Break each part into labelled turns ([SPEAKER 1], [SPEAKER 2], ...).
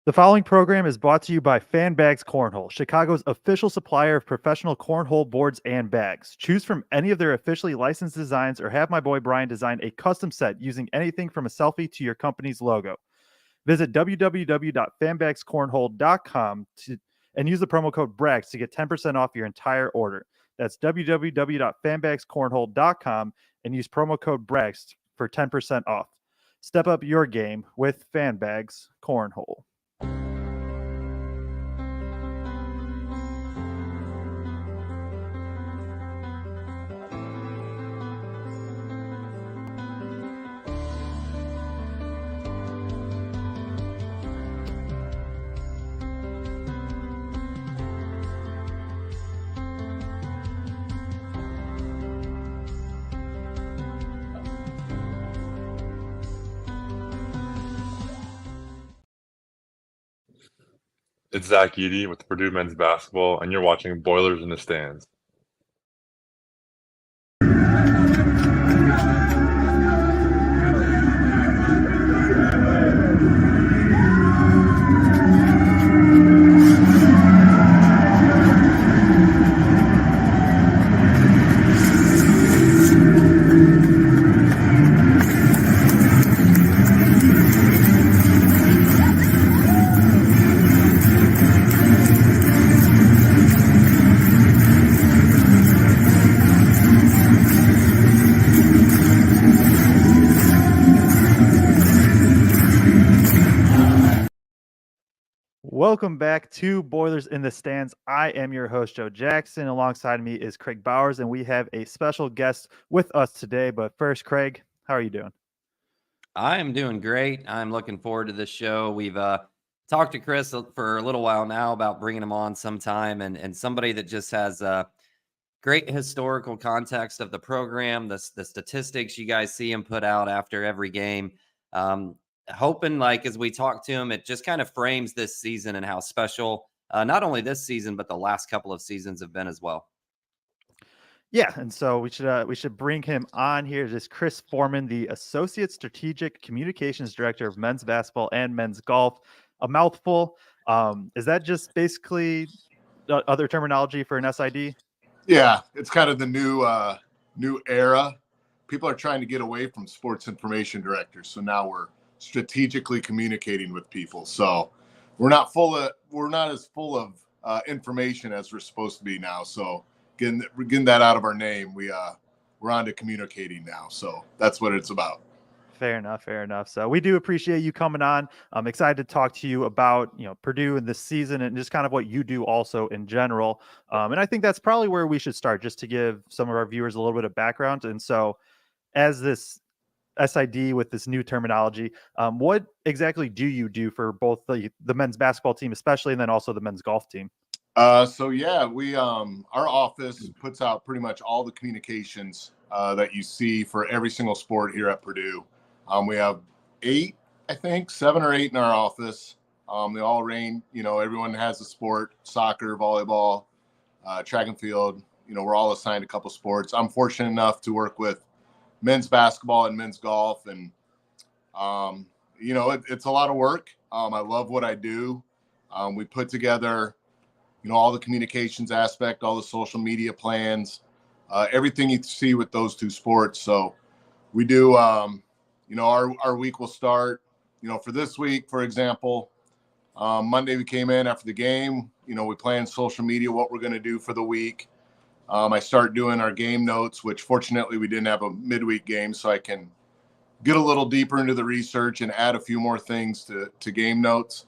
[SPEAKER 1] The following program is brought to you by FanBags Cornhole, Chicago's official supplier of professional cornhole boards and bags. Choose from any of their officially licensed designs or have my boy Brian design a custom set using anything from a selfie to your company's logo. Visit www.fanbagscornhole.com and use the promo code BRAGS to get 10% off your entire order. That's www.fanbagscornhole.com and use promo code BRAGS for 10% off. Step up your game with FanBags Cornhole.
[SPEAKER 2] It's Zach Edey with Purdue men's basketball, and you're watching Boilers in the Stands.
[SPEAKER 1] Welcome back to Boilers in the Stands. I am your host, Joe Jackson. Alongside me is Craig Bowers, and we have a special guest with us today. But first, Craig, how are you doing?
[SPEAKER 3] I am doing great. I'm looking forward to this show. We've talked to Chris for a little while now about bringing him on sometime, and somebody that just has great historical context of the program, the statistics you guys see him put out after every game. Hoping, like, as we talk to him, it just kind of frames this season and how special not only this season, but the last couple of seasons have been as well.
[SPEAKER 1] Yeah, and so we should bring him on here. This is Chris Forman, the Associate Strategic Communications Director of Men's Basketball and Men's Golf. A mouthful. Is that just basically other terminology for an SID?
[SPEAKER 4] Yeah, it's kind of the new era. People are trying to get away from sports information directors, so now we're strategically communicating with people. So we're not as full of information as we're supposed to be now. So getting that out of our name, we're on to communicating now. So that's what it's about.
[SPEAKER 1] Fair enough. So we do appreciate you coming on. I'm excited to talk to you about, Purdue and this season and just kind of what you do also in general. And I think that's probably where we should start, just to give some of our viewers a little bit of background. And so as this SID with this new terminology, what exactly do you do for both the men's basketball team, especially, and then also the men's golf team?
[SPEAKER 4] So yeah, we our office puts out pretty much all the communications that you see for every single sport here at Purdue. We have 7 or 8 in our office. They all range, everyone has a sport: soccer, volleyball, track and field. We're all assigned a couple sports. I'm fortunate enough to work with men's basketball and men's golf, and it's a lot of work. I love what I do. We put together all the communications aspect, all the social media plans, everything you see with those two sports. So we do our week will start for this week, for example, Monday we came in after the game. We plan social media, what we're going to do for the week. I start doing our game notes, which fortunately we didn't have a midweek game, so I can get a little deeper into the research and add a few more things to game notes.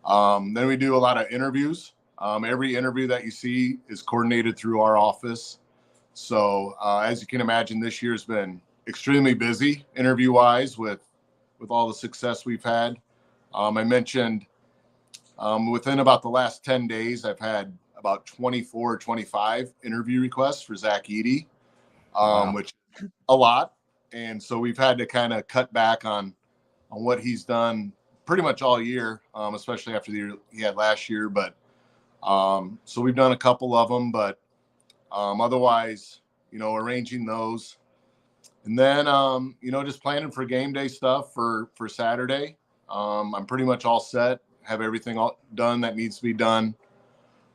[SPEAKER 4] Then we do a lot of interviews. Every interview that you see is coordinated through our office. So as you can imagine, this year's been extremely busy interview-wise with all the success we've had. I mentioned within about the last 10 days, I've had about 24 or 25 interview requests for Zach Edey,
[SPEAKER 3] Wow.
[SPEAKER 4] Which is a lot. And so we've had to kind of cut back on what he's done pretty much all year, especially after the year he had last year. But so we've done a couple of them, but otherwise, arranging those. And then, just planning for game day stuff for Saturday. I'm pretty much all set have everything all done that needs to be done.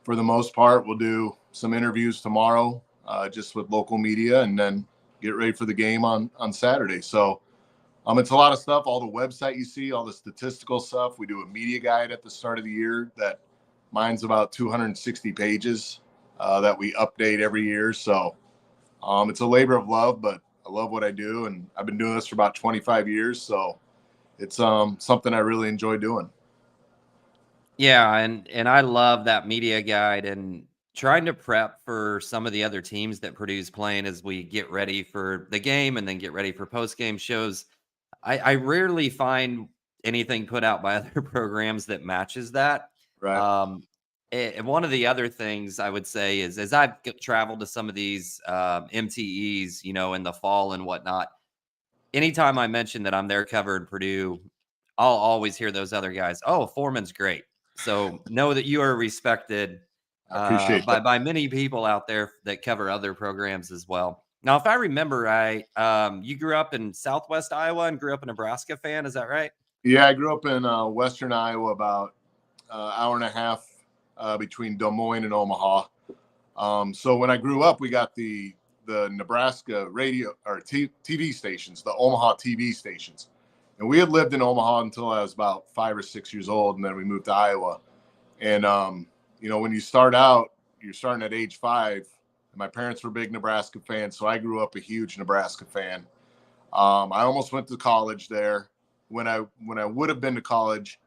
[SPEAKER 4] For the most part, we'll do some interviews tomorrow, just with local media, and then get ready for the game on Saturday. So it's a lot of stuff. All the website you see, all the statistical stuff. We do a media guide at the start of the year that mine's about 260 pages that we update every year. So it's a labor of love, but I love what I do, and I've been doing this for about 25 years. So it's something I really enjoy doing.
[SPEAKER 3] Yeah, and I love that media guide and trying to prep for some of the other teams that Purdue's playing as we get ready for the game and then get ready for post-game shows. I rarely find anything put out by other programs that matches that.
[SPEAKER 4] Right.
[SPEAKER 3] And one of the other things I would say is, as I've traveled to some of these MTEs, in the fall and whatnot, anytime I mention that I'm there covering Purdue, I'll always hear those other guys, "Oh, Foreman's great." So know that you are respected
[SPEAKER 4] I appreciate that.
[SPEAKER 3] by many people out there that cover other programs as well. Now, if I remember right, you grew up in Southwest Iowa and grew up a Nebraska fan. Is that right?
[SPEAKER 4] Yeah, I grew up in Western Iowa, about hour and a half between Des Moines and Omaha. So when I grew up, we got the Nebraska radio or TV stations, the Omaha TV stations. And we had lived in Omaha until I was about 5 or 6 years old, and then we moved to Iowa. And when you start out, you're starting at age 5. And my parents were big Nebraska fans, so I grew up a huge Nebraska fan. I almost went to college there. When I would have been to college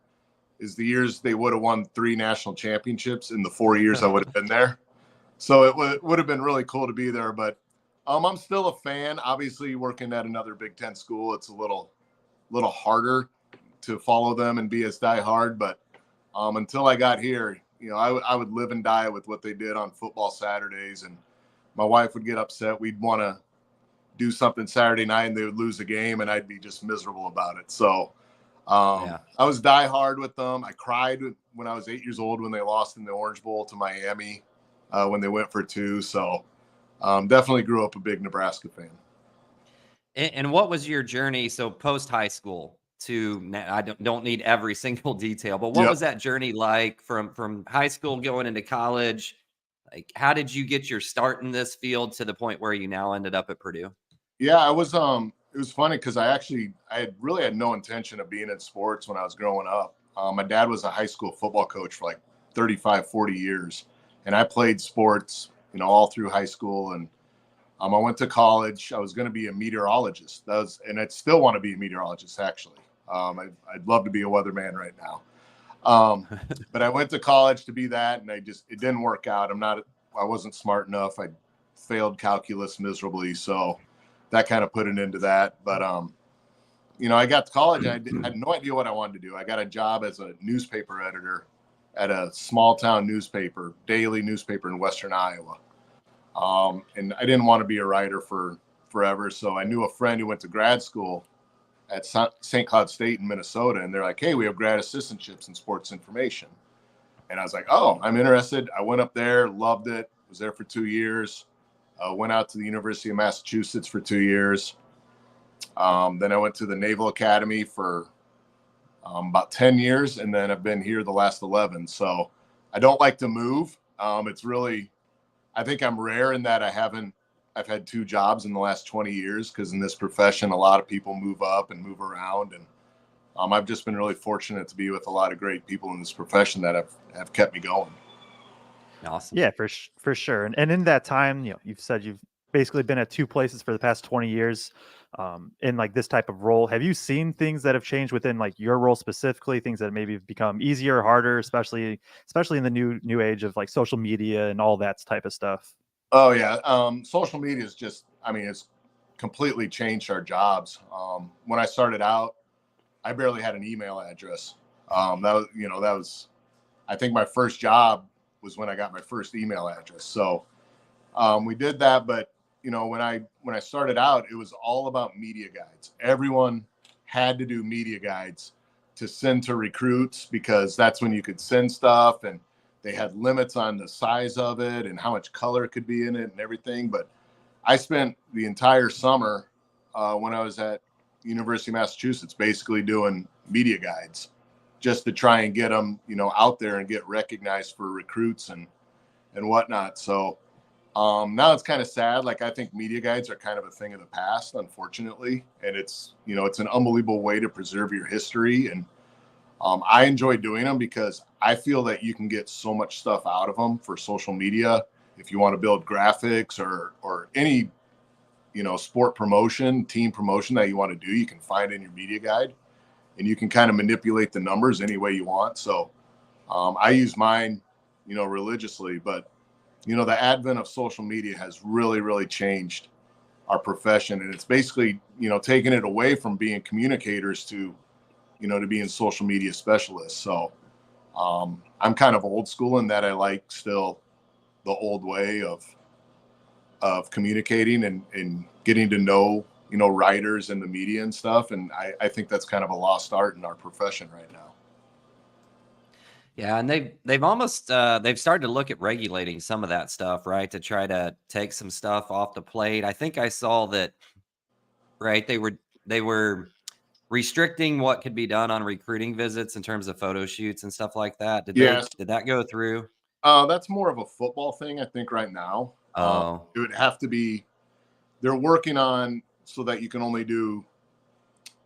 [SPEAKER 4] is the years they would have won 3 national championships in the 4 years I would have been there. So it would have been really cool to be there. But I'm still a fan. Obviously, working at another Big Ten school, it's a little harder to follow them and be as diehard. But until I got here, I would live and die with what they did on football Saturdays. And my wife would get upset. We'd want to do something Saturday night and they would lose a game, and I'd be just miserable about it. So I was diehard with them. I cried when I was 8 years old when they lost in the Orange Bowl to Miami when they went for 2. So definitely grew up a big Nebraska fan.
[SPEAKER 3] And what was your journey? So post high school I don't need every single detail, but what was that journey like from high school going into college? Like, how did you get your start in this field to the point where you now ended up at Purdue?
[SPEAKER 4] Yeah, I was, it was funny because I really had no intention of being in sports when I was growing up. My dad was a high school football coach for like 35, 40 years. And I played sports, all through high school. And I went to college. I was going to be a meteorologist. And I'd still want to be a meteorologist, actually. I'd love to be a weatherman right now. But I went to college to be that, and it didn't work out. I wasn't smart enough. I failed calculus miserably. So that kind of put an end to that. But, I got to college and I had no idea what I wanted to do. I got a job as a newspaper editor at a small town newspaper, daily newspaper in Western Iowa. And I didn't want to be a writer for forever. So I knew a friend who went to grad school at St. Cloud State in Minnesota. And they're like, "Hey, we have grad assistantships in sports information." And I was like, "Oh, I'm interested." I went up there, loved it, was there for 2 years, went out to the University of Massachusetts for 2 years. Then I went to the Naval Academy for about 10 years. And then I've been here the last 11. So I don't like to move. It's really, I think I'm rare in that I've had 2 jobs in the last 20 years, because in this profession, a lot of people move up and move around. And I've just been really fortunate to be with a lot of great people in this profession that have kept me going.
[SPEAKER 3] Awesome.
[SPEAKER 1] Yeah, for sure. And in that time, you've said you've basically been at 2 places for the past 20 years in like this type of role. Have you seen things that have changed within like your role specifically, things that maybe have become easier or harder, especially in the new age of like social media and all that type of stuff?
[SPEAKER 4] Oh yeah. Social media is just, it's completely changed our jobs. When I started out, I barely had an email address. That was, I think my first job was when I got my first email address. So we did that, but when I started out, it was all about media guides. Everyone had to do media guides to send to recruits, because that's when you could send stuff, and they had limits on the size of it and how much color could be in it and everything. But I spent the entire summer when I was at University of Massachusetts basically doing media guides, just to try and get them, out there and get recognized for recruits and whatnot. So now it's kind of sad. Like, I think media guides are kind of a thing of the past, unfortunately. And it's an unbelievable way to preserve your history. And I enjoy doing them because I feel that you can get so much stuff out of them for social media. If you want to build graphics or any, sport promotion, team promotion that you want to do, you can find in your media guide, and you can kind of manipulate the numbers any way you want. So I use mine, religiously, but the advent of social media has really, really changed our profession. And it's basically, taking it away from being communicators to being social media specialists. So I'm kind of old school in that I like still the old way of communicating and getting to know, writers and the media and stuff. And I think that's kind of a lost art in our profession right now.
[SPEAKER 3] Yeah, and they've almost they've started to look at regulating some of that stuff, right? To try to take some stuff off the plate. I think I saw that, right? They were restricting what could be done on recruiting visits in terms of photo shoots and stuff like that. Did that go through?
[SPEAKER 4] That's more of a football thing, I think, right now.
[SPEAKER 3] Oh,
[SPEAKER 4] It would have to be, they're working on so that you can only do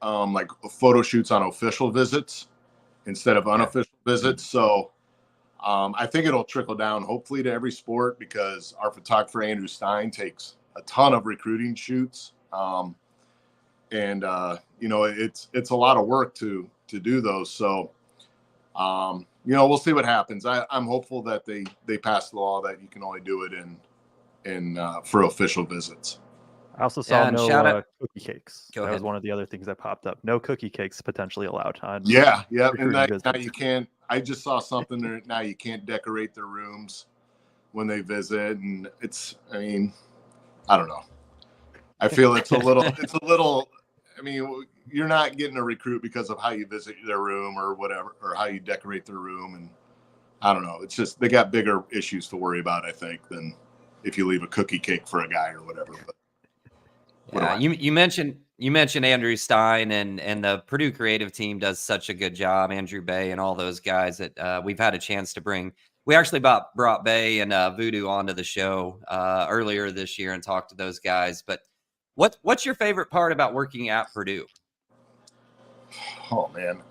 [SPEAKER 4] like photo shoots on official visits instead of unofficial visits. So I think it'll trickle down hopefully to every sport, because our photographer Andrew Stein takes a ton of recruiting shoots. And it's a lot of work to do those. So we'll see what happens. I'm hopeful that they pass the law that you can only do it in for official visits.
[SPEAKER 1] I also saw
[SPEAKER 3] and
[SPEAKER 1] no
[SPEAKER 3] shout out.
[SPEAKER 1] cookie cakes.
[SPEAKER 3] Go
[SPEAKER 1] That was
[SPEAKER 3] ahead.
[SPEAKER 1] one of the other things that popped up. No cookie cakes potentially allowed on.
[SPEAKER 4] Yeah. And
[SPEAKER 1] recruiting
[SPEAKER 4] now
[SPEAKER 1] visits.
[SPEAKER 4] you can't. I just saw something that now you can't decorate their rooms when they visit, and I don't know. I feel it's a little. I mean, you're not getting a recruit because of how you visit their room or whatever, or how you decorate their room. And I don't know. It's just, they got bigger issues to worry about, I think, than if you leave a cookie cake for a guy or whatever. But
[SPEAKER 3] Yeah, you mentioned Andrew Stein and the Purdue creative team does such a good job. Andrew Bay and all those guys that we've had a chance to bring. We actually brought Bay and Voodoo onto the show earlier this year and talked to those guys. But what's your favorite part about working at Purdue?
[SPEAKER 4] Oh man,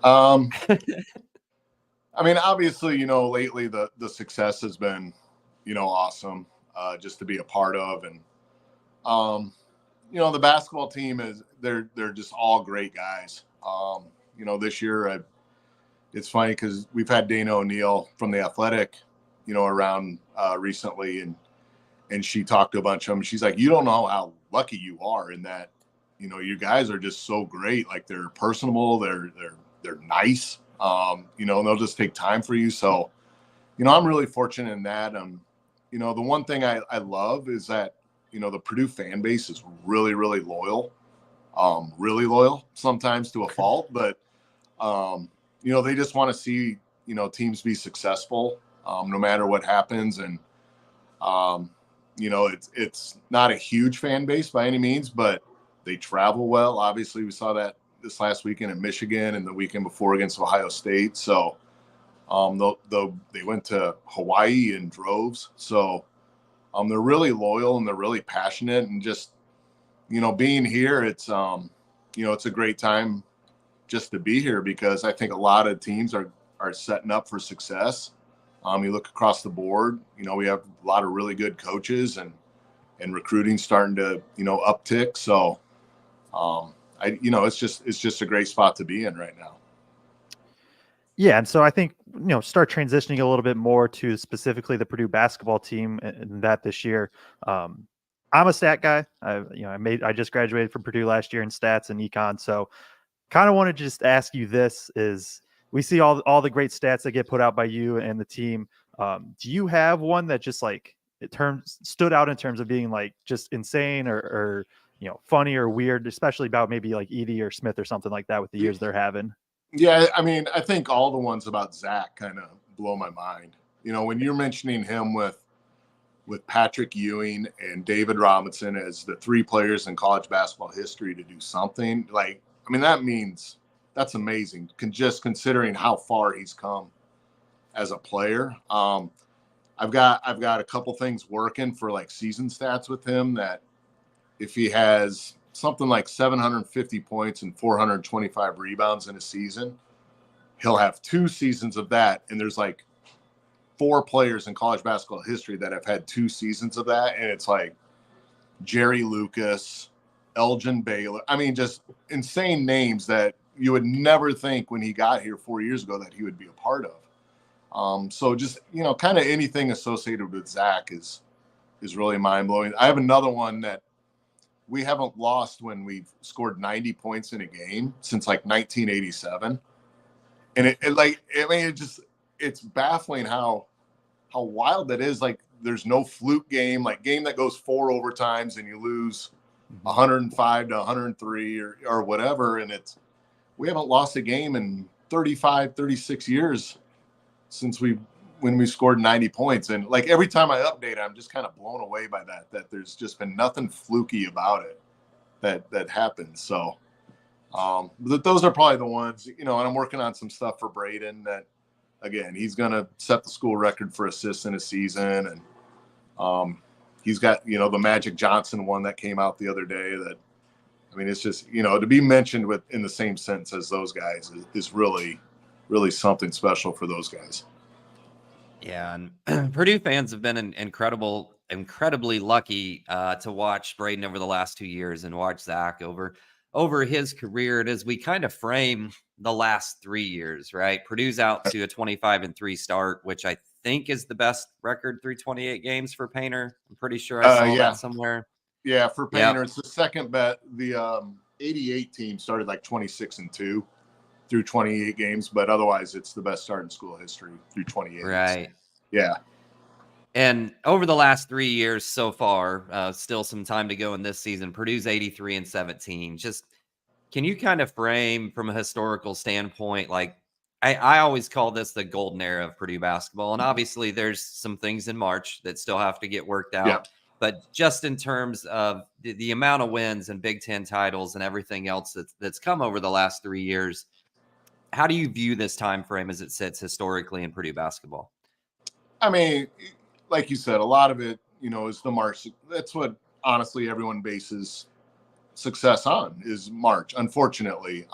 [SPEAKER 4] obviously, lately the success has been, awesome, just to be a part of, and the basketball team they're just all great guys. This year it's funny because we've had Dana O'Neill from The Athletic, around recently, and she talked to a bunch of them. She's like, you don't know how lucky you are in that, you guys are just so great. Like, they're personable, they're nice, and they'll just take time for you. So, I'm really fortunate in that. The one thing I love is that, the Purdue fan base is really, really loyal, sometimes to a fault, but, they just want to see, teams be successful, no matter what happens. And, it's not a huge fan base by any means, but they travel well. Obviously, we saw that this last weekend in Michigan and the weekend before against Ohio State. So they went to Hawaii in droves. So they're really loyal and they're really passionate, and just, being here, it's, it's a great time just to be here, because I think a lot of teams are setting up for success. You look across the board, we have a lot of really good coaches, and recruiting starting to, uptick. So, it's just a great spot to be in right now.
[SPEAKER 1] Yeah, and so I think, start transitioning a little bit more to specifically the Purdue basketball team and that this year. I'm a stat guy. I just graduated from Purdue last year in stats and econ. So kind of want to just ask you this: is we see all the great stats that get put out by you and the team. Do you have one that just stood out in terms of being like just insane or funny or weird, especially about maybe like Edey or Smith or something like that with the years they're having?
[SPEAKER 4] Yeah, I think all the ones about Zach kind of blow my mind. When you're mentioning him with Patrick Ewing and David Robinson as the three players in college basketball history to do something, that means that's amazing. Just considering how far he's come as a player. I've got a couple things working for like season stats with him, that if he has something like 750 points and 425 rebounds in a season, he'll have 2 seasons of that. And there's like 4 players in college basketball history that have had 2 seasons of that. And it's like Jerry Lucas, Elgin Baylor. I mean, just insane names that you would never think when he got here 4 years ago that he would be a part of. So just, kind of anything associated with Zach is really mind blowing. I have another one that we haven't lost when we've scored 90 points in a game since like 1987. And it's baffling how wild that is. Like, there's no fluke game, like game that goes 4 overtimes and you lose 105 to 103 or whatever. And we haven't lost a game in 35, 36 years since when we scored 90 points. And like every time I update, I'm just kind of blown away by that there's just been nothing fluky about it that happens. So those are probably the ones, and I'm working on some stuff for Braden that, again, he's going to set the school record for assists in a season. And he's got, the Magic Johnson one that came out the other day that, I mean, it's just, to be mentioned in the same sentence as those guys is really, really something special for those guys.
[SPEAKER 3] Yeah, and Purdue fans have been incredibly lucky to watch Braden over the last 2 years and watch Zach over his career. And as we kind of frame the last 3 years, right? Purdue's out to a 25-3 start, which I think is the best record through 28 games for Painter. I'm pretty sure I saw that somewhere.
[SPEAKER 4] Yeah, for Painter, It's the second bet. The 88 team started like 26-2 through 28 games, but otherwise it's the best start in school history through 28.
[SPEAKER 3] Right.
[SPEAKER 4] Yeah.
[SPEAKER 3] And over the last 3 years so far, still some time to go in this season, Purdue's 83-17. Just, can you kind of frame from a historical standpoint, like, I always call this the golden era of Purdue basketball. And obviously there's some things in March that still have to get worked out.
[SPEAKER 4] Yeah.
[SPEAKER 3] But just in terms of the amount of wins and Big Ten titles and everything else that's come over the last 3 years, how do you view this time frame as it sits historically in Purdue basketball?
[SPEAKER 4] I mean, like you said, a lot of it, is the March. That's what honestly everyone bases success on, is March, unfortunately.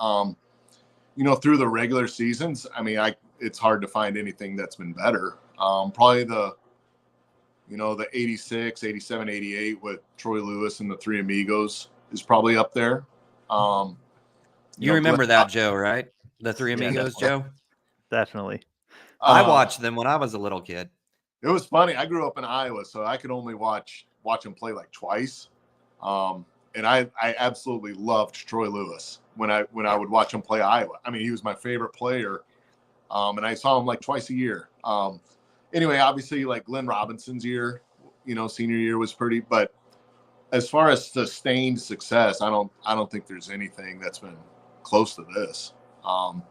[SPEAKER 4] Through the regular seasons, I mean, it's hard to find anything that's been better. Probably the 86, 87, 88 with Troy Lewis and the Three Amigos is probably up there.
[SPEAKER 3] You remember that, Joe, right? The Three Amigos, Joe?
[SPEAKER 1] Definitely.
[SPEAKER 3] I watched them when I was a little kid.
[SPEAKER 4] It was funny. I grew up in Iowa, so I could only watch them play like twice. And I absolutely loved Troy Lewis when I would watch him play Iowa. I mean, he was my favorite player. And I saw him like twice a year. Anyway, obviously, like Glenn Robinson's year, senior year was pretty. But as far as sustained success, I don't think there's anything that's been close to this. And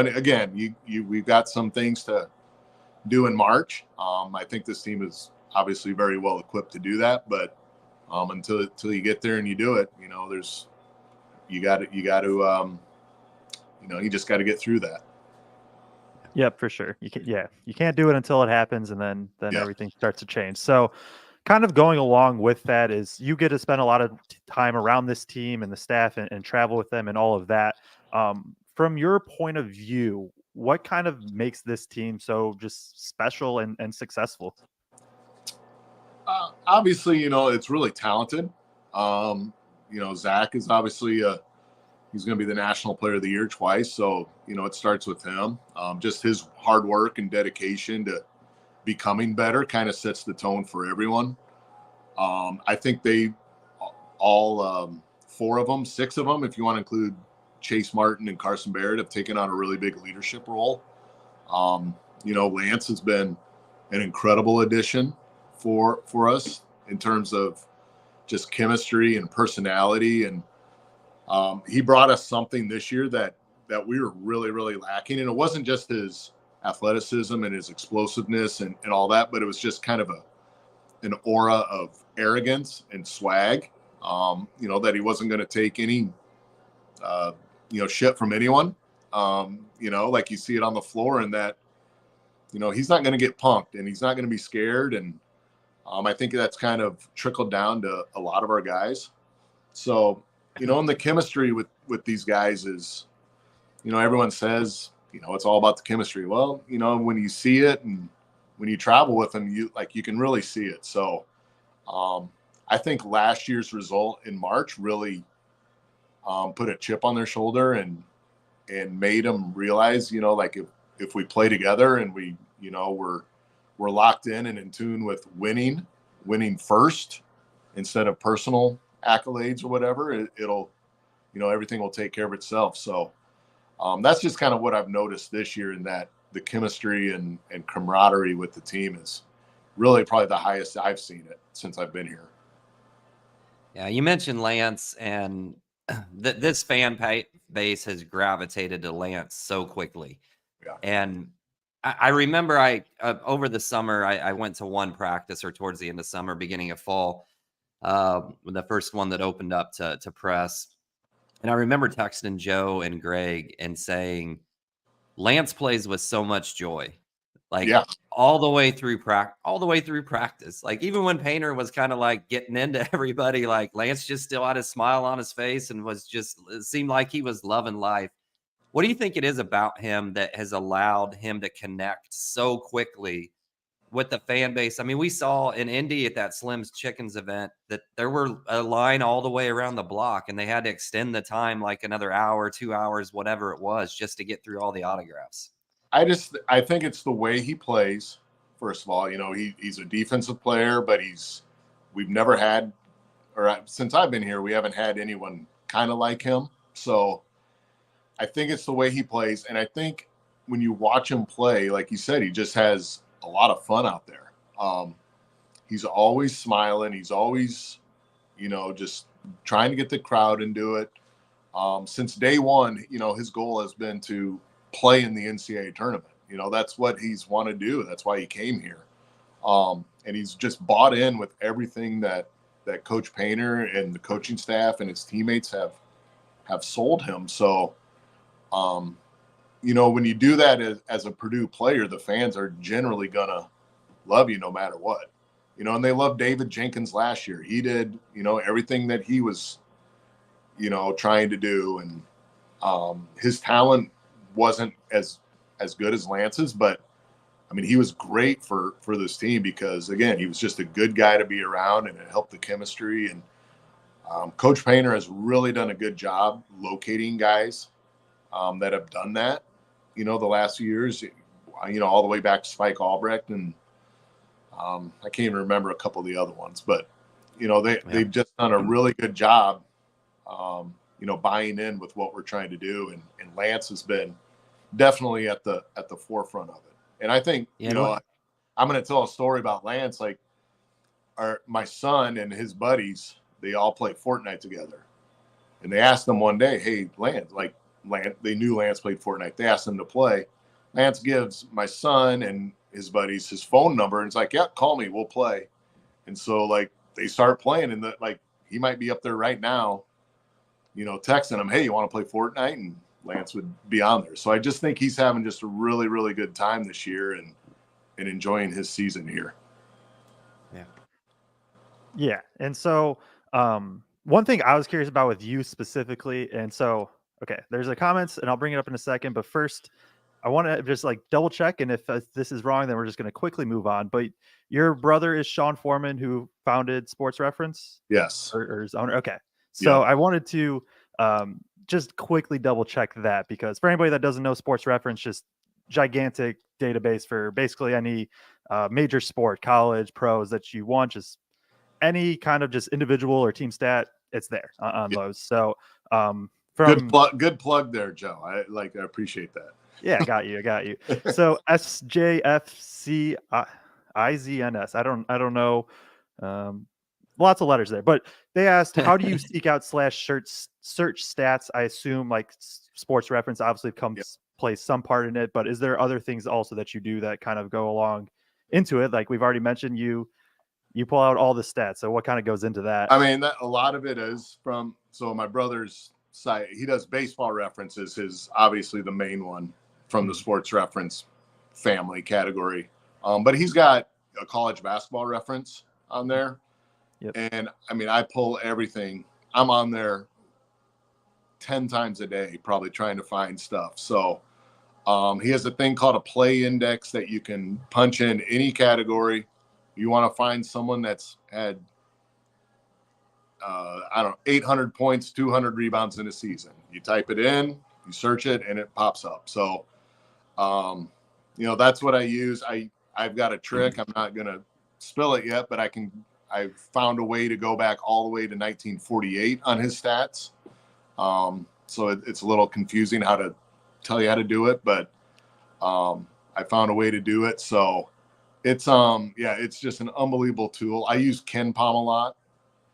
[SPEAKER 4] again, we've got some things to do in March. I think this team is obviously very well equipped to do that. But until you get there and you do it, you just got to get through that.
[SPEAKER 1] Yep, for sure. You can't do it until it happens, and then everything starts to change. So kind of going along with that is you get to spend a lot of time around this team and the staff and travel with them and all of that. From your point of view, what kind of makes this team so just special and successful?
[SPEAKER 4] Obviously, it's really talented. Zach is obviously he's going to be the National Player of the Year twice. So, it starts with him. Just his hard work and dedication to becoming better kind of sets the tone for everyone. I think they all 6 of them, if you want to include Chase Martin and Carson Barrett, have taken on a really big leadership role. Lance has been an incredible addition for us in terms of just chemistry and personality. And he brought us something this year that we were really, really lacking. And it wasn't just his athleticism and his explosiveness and all that, but it was just kind of an aura of arrogance and swag, that he wasn't going to take any shit from anyone. Like you see it on the floor, and that, he's not going to get punked and he's not going to be scared. And I think that's kind of trickled down to a lot of our guys. So, and the chemistry with these guys is, everyone says, it's all about the chemistry. Well, when you see it and when you travel with them, you can really see it. So I think last year's result in March really put a chip on their shoulder and made them realize, if we play together and we, we're locked in and in tune with winning first instead of personal accolades or whatever, it'll, everything will take care of itself. So that's just kind of what I've noticed this year, in that the chemistry and camaraderie with the team is really probably the highest I've seen it since I've been here.
[SPEAKER 3] Yeah, you mentioned Lance, and this fan base has gravitated to Lance so quickly.
[SPEAKER 4] Yeah.
[SPEAKER 3] And I remember over the summer, I went to one practice, or towards the end of summer, beginning of fall, the first one that opened up to press. And I remember texting Joe and Greg and saying, Lance plays with so much joy, all the way through practice. Like, even when Painter was kind of like getting into everybody, like, Lance just still had a smile on his face and it seemed like he was loving life. What do you think it is about him that has allowed him to connect so quickly with the fan base? I mean, we saw in Indy at that Slim's Chickens event that there were a line all the way around the block, and they had to extend the time like another hour, 2 hours, whatever it was, just to get through all the autographs.
[SPEAKER 4] I think it's the way he plays. First of all, he's a defensive player, but we've never had, or since I've been here, we haven't had anyone kind of like him. So I think it's the way he plays. And I think when you watch him play, like you said, he just has a lot of fun out there. He's always smiling. He's always, just trying to get the crowd into it. Since day one, his goal has been to play in the NCAA tournament. That's what he's want to do. That's why he came here. And he's just bought in with everything that Coach Painter and the coaching staff and his teammates have sold him. So, when you do that as a Purdue player, the fans are generally going to love you no matter what. And they loved David Jenkins last year. He did, everything that he was, trying to do. And his talent wasn't as good as Lance's, but I mean, he was great for this team because, again, he was just a good guy to be around, and it helped the chemistry. And Coach Painter has really done a good job locating guys that have done that, the last few years, all the way back to Spike Albrecht. And I can't even remember a couple of the other ones, but, they've just done a really good job, buying in with what we're trying to do. And Lance has been definitely at the forefront of it. And I think, I'm going to tell a story about Lance. Like, my son and his buddies, they all play Fortnite together. And they asked them one day, hey, Lance, they knew Lance played Fortnite. They asked him to play. Lance gives my son and his buddies his phone number. And it's like, yeah, call me, we'll play. And so, they start playing, and he might be up there right now, texting him, hey, you want to play Fortnite? And Lance would be on there. So I just think he's having just a really, really good time this year and enjoying his season here.
[SPEAKER 3] Yeah.
[SPEAKER 1] Yeah. And so one thing I was curious about with you specifically, and so, okay, there's a comments, and I'll bring it up in a second, but first I want to just double check. And if this is wrong, then we're just going to quickly move on. But your brother is Sean Foreman, who founded Sports Reference?
[SPEAKER 4] Yes.
[SPEAKER 1] Or his owner. Okay. So I wanted to just quickly double check that, because for anybody that doesn't know, Sports Reference, just gigantic database for basically any major sport, college, pros that you want, just any kind of just individual or team stat, it's there on those. So
[SPEAKER 4] good plug there, Joe. I appreciate that.
[SPEAKER 1] Yeah, I got you. So SJFCIZNS. I don't know. Lots of letters there, but they asked, how do you seek out / search stats? I assume Sports Reference obviously plays some part in it, but is there other things also that you do that kind of go along into it? Like we've already mentioned, you pull out all the stats. So what kind of goes into that?
[SPEAKER 4] I mean, a lot of it is so my brother's site. He does Baseball References, his obviously the main one from the Sports Reference family category. But he's got a college basketball reference on there.
[SPEAKER 1] Yep.
[SPEAKER 4] And I mean, I pull everything. I'm on there 10 times a day, probably trying to find stuff. So he has a thing called a play index that you can punch in any category. You want to find someone that's had, 800 points, 200 rebounds in a season. You type it in, you search it, and it pops up. So, that's what I use. I've got a trick. I'm not going to spill it yet, but I've found a way to go back all the way to 1948 on his stats. So it's a little confusing how to tell you how to do it, but I found a way to do it. So it's it's just an unbelievable tool. I use KenPom a lot,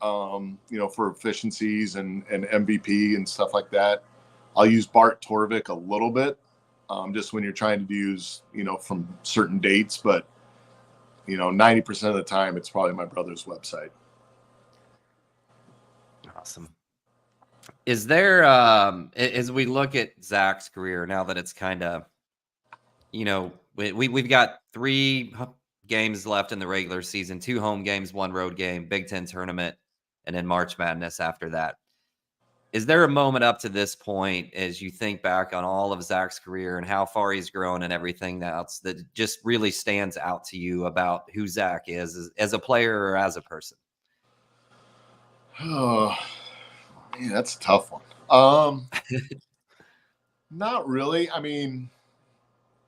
[SPEAKER 4] for efficiencies and MVP and stuff like that. I'll use Bart Torvik a little bit, just when you're trying to use, from certain dates, but 90% of the time it's probably my brother's website.
[SPEAKER 3] Awesome. Is there, as we look at Zach's career now that it's kind of, we've got 3 games left in the regular season, 2 home games, 1 road game, Big Ten tournament, and then March Madness after that. Is there a moment up to this point, as you think back on all of Zach's career and how far he's grown and everything else, that just really stands out to you about who Zach is as a player or as a person?
[SPEAKER 4] Oh, man, that's a tough one. Not really. I mean,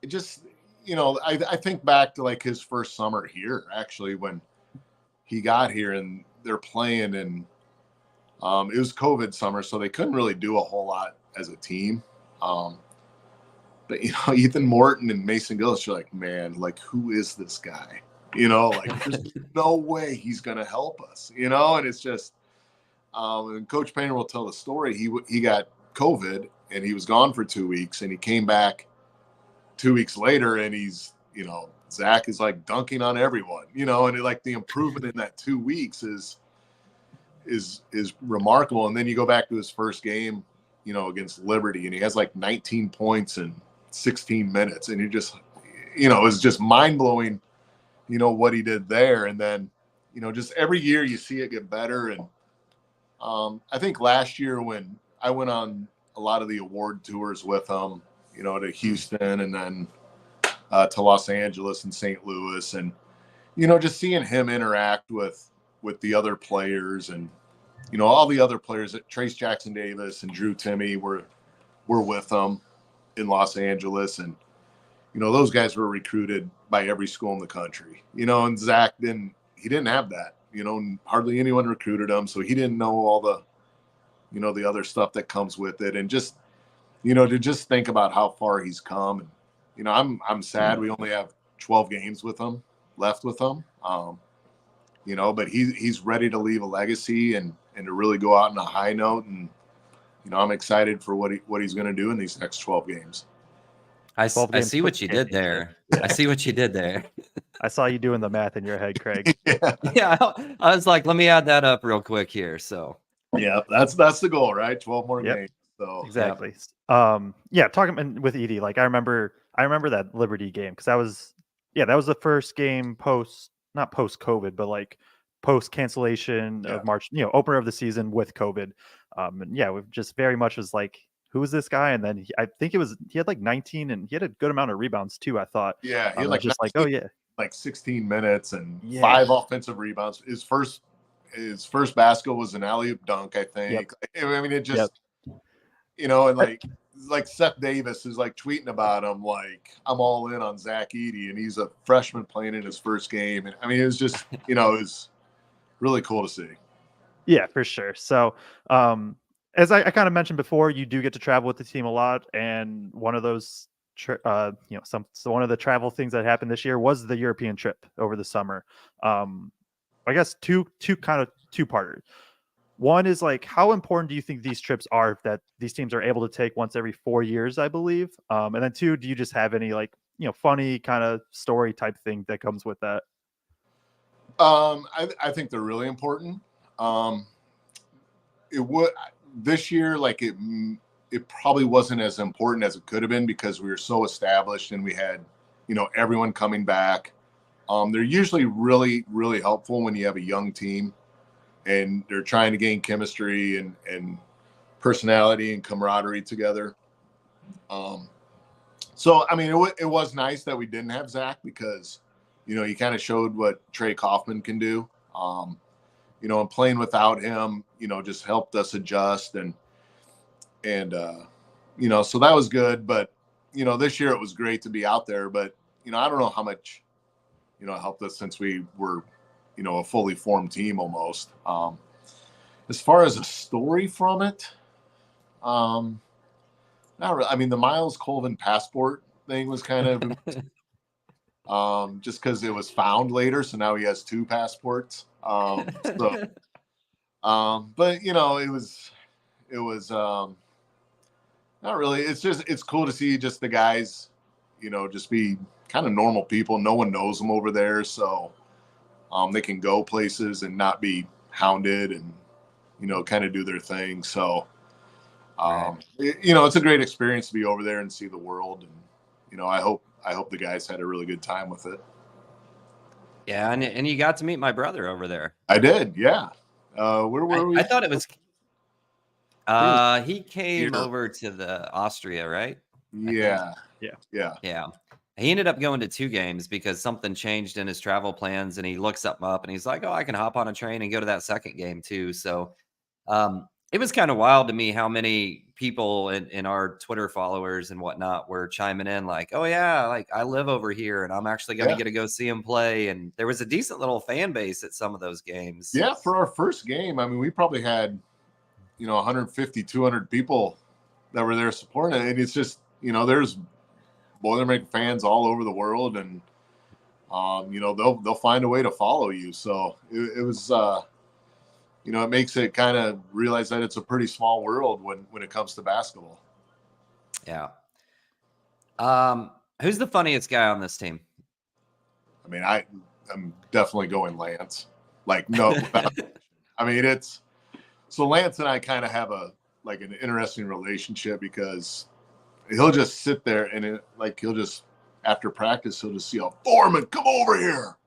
[SPEAKER 4] it just, I think back to like his first summer here, actually, when he got here and they're playing, and it was COVID summer, so they couldn't really do a whole lot as a team. But Ethan Morton and Mason Gillis, you're like, man, like, who is this guy? Like, there's no way he's gonna help us. And it's just, and Coach Painter will tell the story. He got COVID and he was gone for 2 weeks, and he came back 2 weeks later, and he's, Zach is like dunking on everyone, and like the improvement in that 2 weeks is remarkable. And then you go back to his first game, against Liberty, and he has like 19 points in 16 minutes, and you just, it's just mind blowing, what he did there. And then, just every year you see it get better. And I think last year when I went on a lot of the award tours with him, to Houston and then to Los Angeles and St. Louis, and just seeing him interact with the other players, and all the other players that Trace Jackson Davis and Drew Timme were with him in Los Angeles, and those guys were recruited by every school in the country, and Zach didn't have that, hardly anyone recruited him, so he didn't know all the the other stuff that comes with it. And just to just think about how far he's come. And I'm sad we only have 12 games left with him. But he's ready to leave a legacy and to really go out on a high note. And I'm excited for what he's going to do in these next 12 games.
[SPEAKER 3] I see what you did there. I see what you did there.
[SPEAKER 1] I saw you doing the math in your head, Craig.
[SPEAKER 3] Yeah. I was like, let me add that up real quick here. So
[SPEAKER 4] yeah, that's the goal, right? 12 more games. So
[SPEAKER 1] exactly. Talking with Edey, like I remember that Liberty game, because that was the first game not post COVID, but like post cancellation of March, opener of the season with COVID. We've just very much was like, who is this guy? And then I think he had like 19, and he had a good amount of rebounds too, I thought.
[SPEAKER 4] Yeah, he had like
[SPEAKER 1] just 19, like,
[SPEAKER 4] like 16 minutes and 5 offensive rebounds. His first basketball was an alley-oop dunk, I think. Yep. I mean, it just, and like Seth Davis is like tweeting about him, like, I'm all in on Zach Edey, and he's a freshman playing in his first game. And I mean, it was just, it was really cool to see.
[SPEAKER 1] Yeah, for sure. So, as I kind of mentioned before, you do get to travel with the team a lot, and one of those, one of the travel things that happened this year was the European trip over the summer. I guess two-parter. One is like, how important do you think these trips are that these teams are able to take once every 4 years, I believe? And then 2, do you just have any like, funny kind of story type thing that comes with that?
[SPEAKER 4] I think they're really important. this year, like it probably wasn't as important as it could have been because we were so established and we had, everyone coming back. They're usually really, really helpful when you have a young team and they're trying to gain chemistry and personality and camaraderie together. So, I mean, it was nice that we didn't have Zach because, he kind of showed what Trey Kaufman can do. And playing without him, just helped us adjust and so that was good. But, this year it was great to be out there, but, I don't know how much, it helped us since we were, a fully formed team almost. As far as a story from it, not really. I mean, the Miles Colvin passport thing was kind of just because it was found later, so now he has 2 passports. But it was not really. It's cool to see just the guys, just be kind of normal people. No one knows them over there, so they can go places and not be hounded and kind of do their thing. So. It's a great experience to be over there and see the world, and I hope the guys had a really good time with it.
[SPEAKER 3] Yeah, and you got to meet my brother over there.
[SPEAKER 4] I did, yeah. Where were we?
[SPEAKER 3] I thought it was. He came over to the Austria, right?
[SPEAKER 4] Yeah.
[SPEAKER 3] He ended up going to 2 games because something changed in his travel plans, and he looks up and he's like, "Oh, I can hop on a train and go to that second game too." So, it was kind of wild to me how many people in our Twitter followers and whatnot were chiming in like, "Oh yeah, like I live over here and I'm actually going to get to go see him play." And there was a decent little fan base at some of those games.
[SPEAKER 4] Yeah, for our first game, I mean, we probably had, 150, 200 people that were there supporting it. And it's just, there's Boilermaker fans all over the world, and they'll find a way to follow you. So it was it makes it kind of realize that it's a pretty small world when it comes to basketball.
[SPEAKER 3] Yeah. Who's the funniest guy on this team?
[SPEAKER 4] I mean, I'm definitely going Lance. Like, no, I mean, so Lance and I kind of have an interesting relationship because he'll just sit there and he'll just, after practice, he'll just see a Foreman, come over here,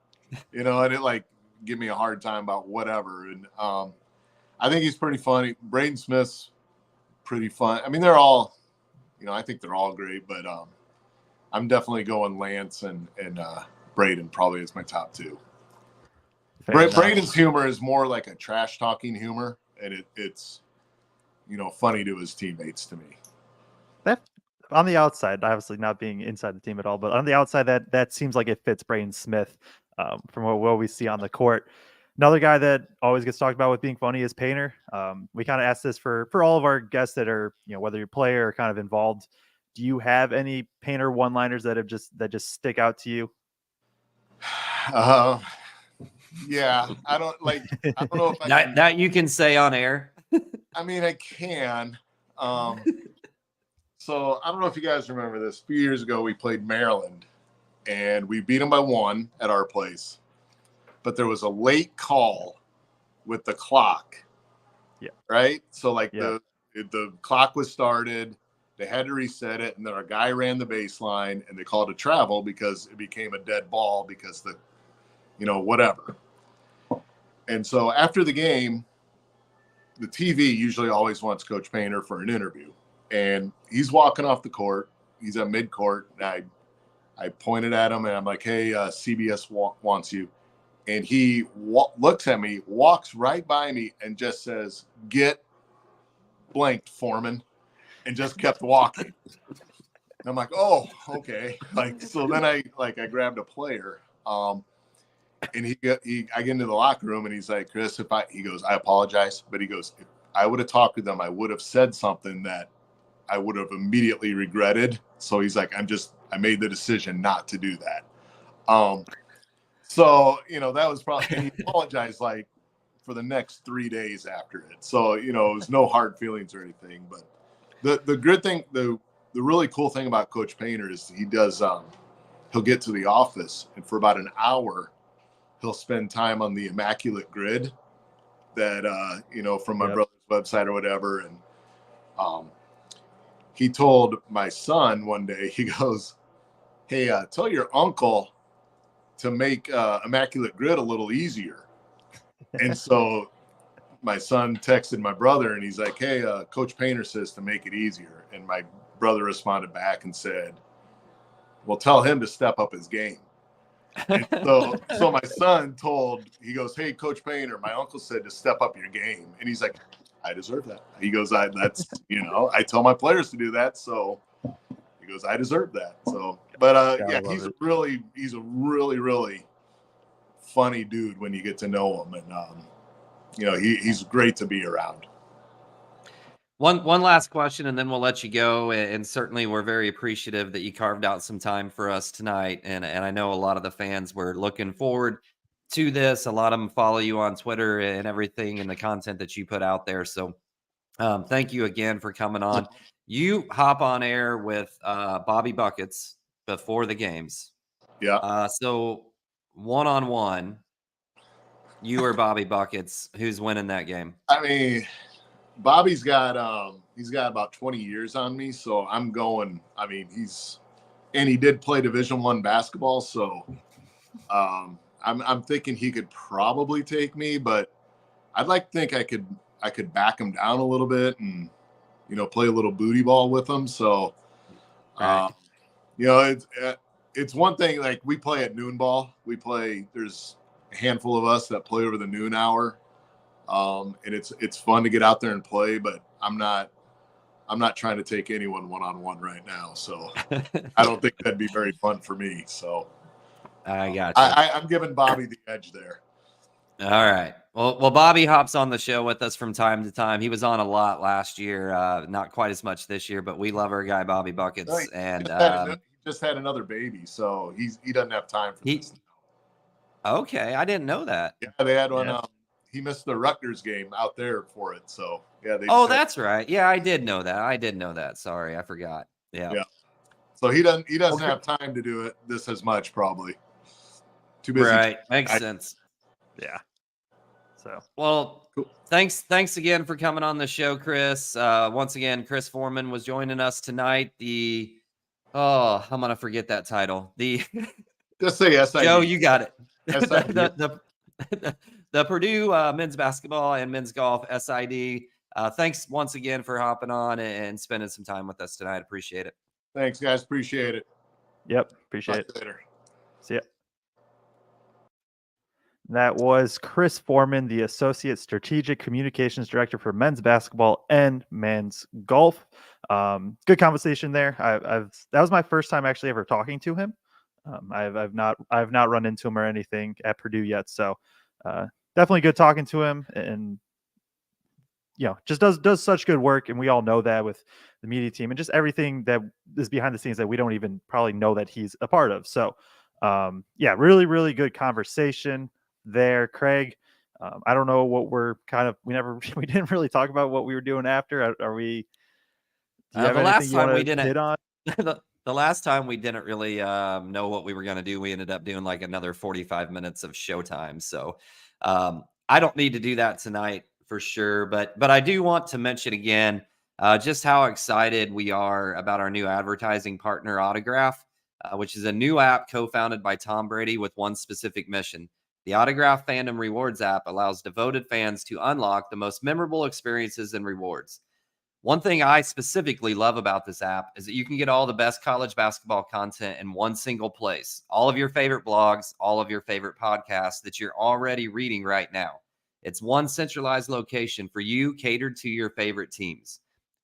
[SPEAKER 4] and it give me a hard time about whatever. And I think he's pretty funny. Braden Smith's pretty fun. I mean, they're all, I think they're all great, but I'm definitely going Lance and Braden probably as my top 2. Braden's humor is more like a trash talking humor, and it's funny to his teammates to me.
[SPEAKER 1] That on the outside, obviously not being inside the team at all, but on the outside, that seems like it fits Braden Smith from what we see on the court. Another guy that always gets talked about with being funny is Painter. We kind of ask this for all of our guests that are, whether you're player or kind of involved. Do you have any Painter one-liners that just stick out to you?
[SPEAKER 4] Yeah, I don't know if
[SPEAKER 3] that you can say on air.
[SPEAKER 4] I mean, I can. So I don't know if you guys remember this. A few years ago, we played Maryland, and we beat them by 1 at our place. But there was a late call with the clock.
[SPEAKER 1] Yeah.
[SPEAKER 4] Right? So the clock was started, they had to reset it, and then our guy ran the baseline and they called a travel because it became a dead ball because whatever. And so after the game, the TV usually always wants Coach Painter for an interview. And he's walking off the court. He's at midcourt. And I pointed at him and I'm like, "Hey, CBS wants you." And he looks at me, walks right by me, and just says, "Get blanked, Foreman," and just kept walking. And I'm like, "Oh, okay." So then I grabbed a player, and I get into the locker room, and he's like, "Chris, he goes, I apologize, but he goes, if I would have talked to them, I would have said something that I would have immediately regretted." So he's like, I made the decision not to do that. So, that was probably, and he apologized for the next 3 days after it. So, it was no hard feelings or anything. But the good thing, the really cool thing about Coach Painter is he does, he'll get to the office and for about an hour, he'll spend time on the immaculate grid. that from my
[SPEAKER 1] Yep.
[SPEAKER 4] brother's website or whatever. And he told my son one day, he goes, "Hey, tell your uncle to make Immaculate Grid a little easier." And so my son texted my brother and he's like, "Hey, Coach Painter says to make it easier." And my brother responded back and said, "Well, tell him to step up his game." And so my son he goes, "Hey, Coach Painter, my uncle said to step up your game." And he's like, "I deserve that." He goes, I tell my players to do that. So he goes, "I deserve that." So, but
[SPEAKER 1] Gotta
[SPEAKER 4] yeah,
[SPEAKER 1] love
[SPEAKER 4] he's
[SPEAKER 1] it.
[SPEAKER 4] a really, really funny dude when you get to know him. And, he's great to be around.
[SPEAKER 3] One last question, and then we'll let you go. And certainly, we're very appreciative that you carved out some time for us tonight. And I know a lot of the fans were looking forward to this. A lot of them follow you on Twitter and everything, and the content that you put out there. So, thank you again for coming on. You hop on air with Bobby Buckets before the games.
[SPEAKER 4] Yeah.
[SPEAKER 3] So 1-on-1, you or Bobby Buckets, who's winning that game?
[SPEAKER 4] I mean, Bobby's got about 20 years on me, so I'm going. I mean, he did play Division I basketball, so I'm thinking he could probably take me, but I'd like to think I could back him down a little bit and play a little booty ball with him. So
[SPEAKER 3] Right.
[SPEAKER 4] it's one thing, like we play at noon ball. There's a handful of us that play over the noon hour. And it's fun to get out there and play, but I'm not trying to take anyone one-on-one right now. So I don't think that'd be very fun for me. So
[SPEAKER 3] I got you.
[SPEAKER 4] I'm giving Bobby the edge there.
[SPEAKER 3] All right. Well, Bobby hops on the show with us from time to time. He was on a lot last year, not quite as much this year, but we love our guy Bobby Buckets.
[SPEAKER 4] He
[SPEAKER 3] And
[SPEAKER 4] just had another baby, so he doesn't have time for this.
[SPEAKER 3] Okay, I didn't know that.
[SPEAKER 4] Yeah, they had one.
[SPEAKER 1] Yeah.
[SPEAKER 4] He missed the Rutgers game out there for it. So yeah,
[SPEAKER 3] That's right. Yeah, I did know that. Sorry, I forgot. Yeah.
[SPEAKER 4] So he doesn't have time to do it this as much, probably. Too busy.
[SPEAKER 3] Right. Makes sense.
[SPEAKER 1] Yeah. So
[SPEAKER 3] Well,
[SPEAKER 4] Cool.
[SPEAKER 3] thanks again for coming on the show, Chris. Once again, Chris Foreman was joining us tonight. I'm gonna forget that title.
[SPEAKER 4] Just say SID.
[SPEAKER 3] Joe, you got it.
[SPEAKER 4] SID.
[SPEAKER 3] the Purdue men's basketball and men's golf SID. Thanks once again for hopping on and spending some time with us tonight. Appreciate it.
[SPEAKER 4] Thanks, guys. Appreciate it.
[SPEAKER 1] Yep. Appreciate
[SPEAKER 4] Talk
[SPEAKER 1] it.
[SPEAKER 4] later.
[SPEAKER 1] See ya. That was Chris Foreman, the Associate Strategic Communications Director for men's basketball and men's golf. Good conversation there. That was my first time actually ever talking to him. I've not run into him or anything at Purdue yet. So definitely good talking to him, and just does such good work. And we all know that with the media team and just everything that is behind the scenes that we don't even probably know that he's a part of. So really, really good conversation there, Craig. I don't know what we didn't really talk about what we were doing after. Are we? Do you have
[SPEAKER 3] The last
[SPEAKER 1] anything you
[SPEAKER 3] time we
[SPEAKER 1] want to
[SPEAKER 3] didn't
[SPEAKER 1] hit on?
[SPEAKER 3] the last time we didn't really know what we were going to do. We ended up doing like another 45 minutes of showtime. So I don't need to do that tonight for sure. But I do want to mention again just how excited we are about our new advertising partner, Autograph, which is a new app co-founded by Tom Brady with one specific mission. The Autograph Fandom Rewards app allows devoted fans to unlock the most memorable experiences and rewards. One thing I specifically love about this app is that you can get all the best college basketball content in one single place. All of your favorite blogs, all of your favorite podcasts that you're already reading right now. It's one centralized location for you, catered to your favorite teams.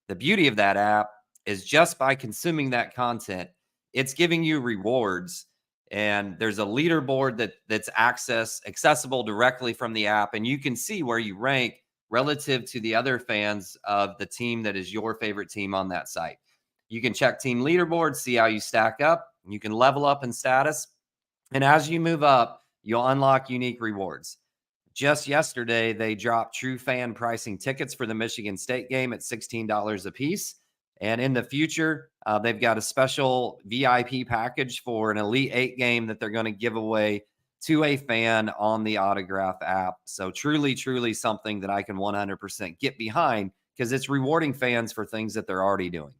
[SPEAKER 3] The beauty of that app is just by consuming that content, it's giving you rewards. And there's a leaderboard that's accessible directly from the app, and you can see where you rank relative to the other fans of the team that is your favorite team on that site. You can check team leaderboards, see how you stack up. You can level up in status. And as you move up, you'll unlock unique rewards. Just yesterday, they dropped true fan pricing tickets for the Michigan State game at $16 a piece. And in the future, they've got a special VIP package for an Elite 8 game that they're going to give away to a fan on the Autograph app. So truly, truly something that I can 100% get behind because it's rewarding fans for things that they're already doing.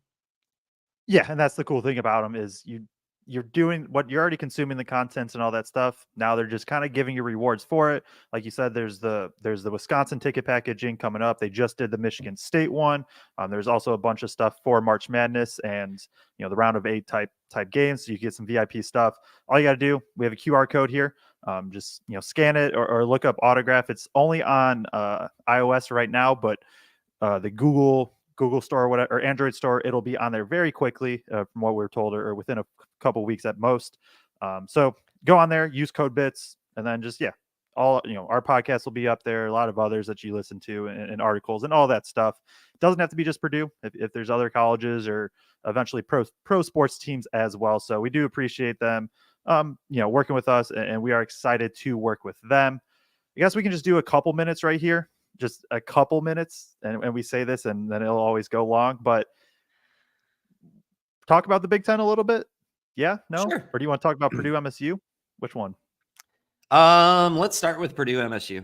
[SPEAKER 1] Yeah, and that's the cool thing about them is you're doing what you're already consuming the contents and all that stuff. Now they're just kind of giving you rewards for it. Like you said, there's the Wisconsin ticket packaging coming up. They just did the Michigan State one. There's also a bunch of stuff for March Madness and the round of 8 type games. So you get some VIP stuff. All you got to do, we have a QR code here. Just scan it or look up Autograph. It's only on iOS right now, but the Google Store or whatever, or Android store, it'll be on there very quickly from what we're told, or within a couple weeks at most. So go on there, use code BITS, and then just all our podcast will be up there, a lot of others that you listen to, and articles and all that stuff. It doesn't have to be just Purdue. If there's other colleges or eventually pro sports teams as well. So we do appreciate them working with us, and we are excited to work with them. I guess we can just do a couple minutes right here. Just a couple minutes, and we say this, and then it'll always go long, but talk about the Big Ten a little bit. Yeah, no?
[SPEAKER 3] Sure.
[SPEAKER 1] Or do you want to talk about Purdue MSU? Which one?
[SPEAKER 3] Let's start with Purdue MSU.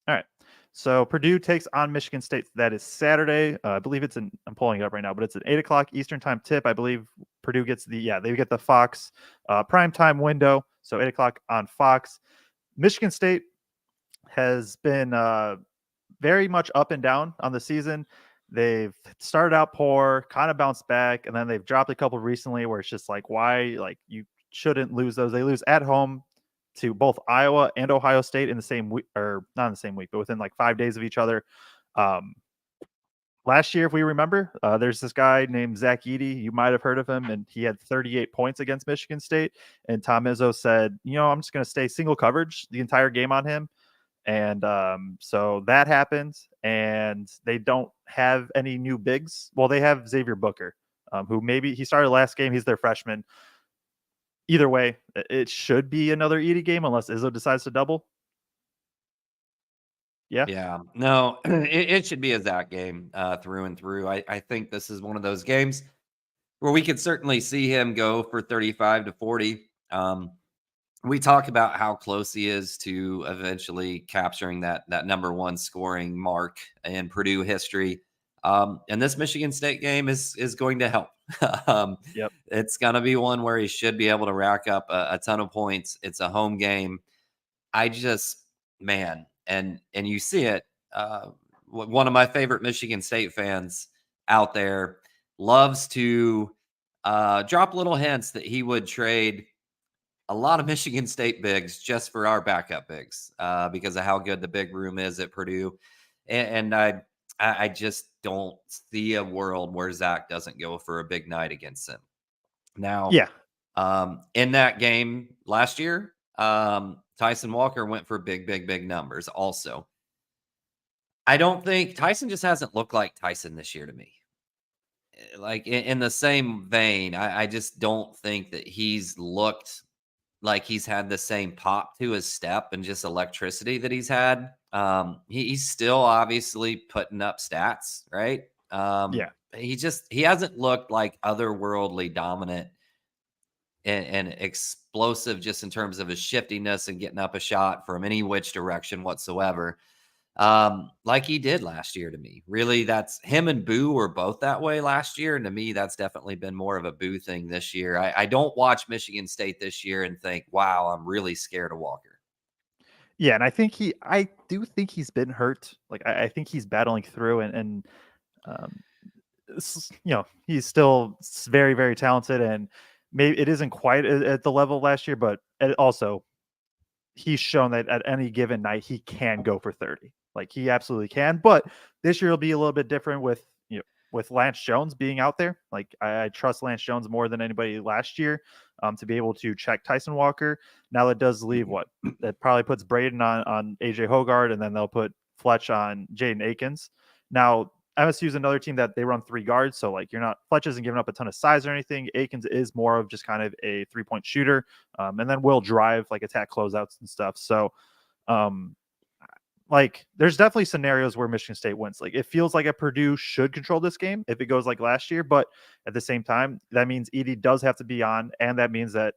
[SPEAKER 1] All right. So Purdue takes on Michigan State. That is Saturday. I believe I'm pulling it up right now, but it's an 8:00 Eastern time tip. I believe Purdue gets they get the Fox prime time window. So 8:00 on Fox. Michigan State has been very much up and down on the season. They've started out poor, kind of bounced back, and then they've dropped a couple recently where it's just like, why? Like, you shouldn't lose those. They lose at home to both Iowa and Ohio State in the same week, or not in the same week, but within like 5 days of each other. Last year, if we remember, there's this guy named Zach Edey. You might have heard of him, and he had 38 points against Michigan State. And Tom Izzo said, I'm just going to stay single coverage the entire game on him. And so that happened, and they don't have any new bigs. Well, they have Xavier Booker, who maybe he started last game. He's their freshman. Either way, it should be another Edey game unless Izzo decides to double. Yeah.
[SPEAKER 3] No, it should be a Zach game through and through. I think this is one of those games where we could certainly see him go for 35 to 40. We talk about how close he is to eventually capturing that number one scoring mark in Purdue history. And this Michigan State game is going to help.
[SPEAKER 1] Yep.
[SPEAKER 3] It's going to be one where he should be able to rack up a ton of points. It's a home game. And you see it. One of my favorite Michigan State fans out there loves to drop little hints that he would trade a lot of Michigan State bigs just for our backup bigs because of how good the big room is at Purdue. And I just don't see a world where Zach doesn't go for a big night against him. Now, in that game last year, Tyson Walker went for big numbers also. I don't think Tyson just hasn't looked like Tyson this year to me. Like in the same vein, I just don't think that he's looked like he's had the same pop to his step and just electricity that he's had. He's still obviously putting up stats, right? He hasn't looked like otherworldly dominant and explosive just in terms of his shiftiness and getting up a shot from any which direction whatsoever. Like he did last year to me. Really, that's him and Boo were both that way last year. And to me, that's definitely been more of a Boo thing this year. I don't watch Michigan State this year and think, wow, I'm really scared of Walker.
[SPEAKER 1] Yeah, and I do think he's been hurt. Like I think he's battling through, and he's still very, very talented, and maybe it isn't quite at the level of last year, but also he's shown that at any given night he can go for 30. Like he absolutely can. But this year will be a little bit different with Lance Jones being out there. Like I trust Lance Jones more than anybody last year to be able to check Tyson Walker. Now that does leave that probably puts Braden on AJ Hogard, and then they'll put Fletch on Jaden Akins. Now MSU is another team that they run 3 guards, so like Fletch isn't giving up a ton of size or anything. Akins is more of just kind of a 3-point shooter, and then will drive like attack closeouts and stuff. So like there's definitely scenarios where Michigan State wins. Like it feels like a Purdue should control this game if it goes like last year, but at the same time, that means Edey does have to be on, and that means that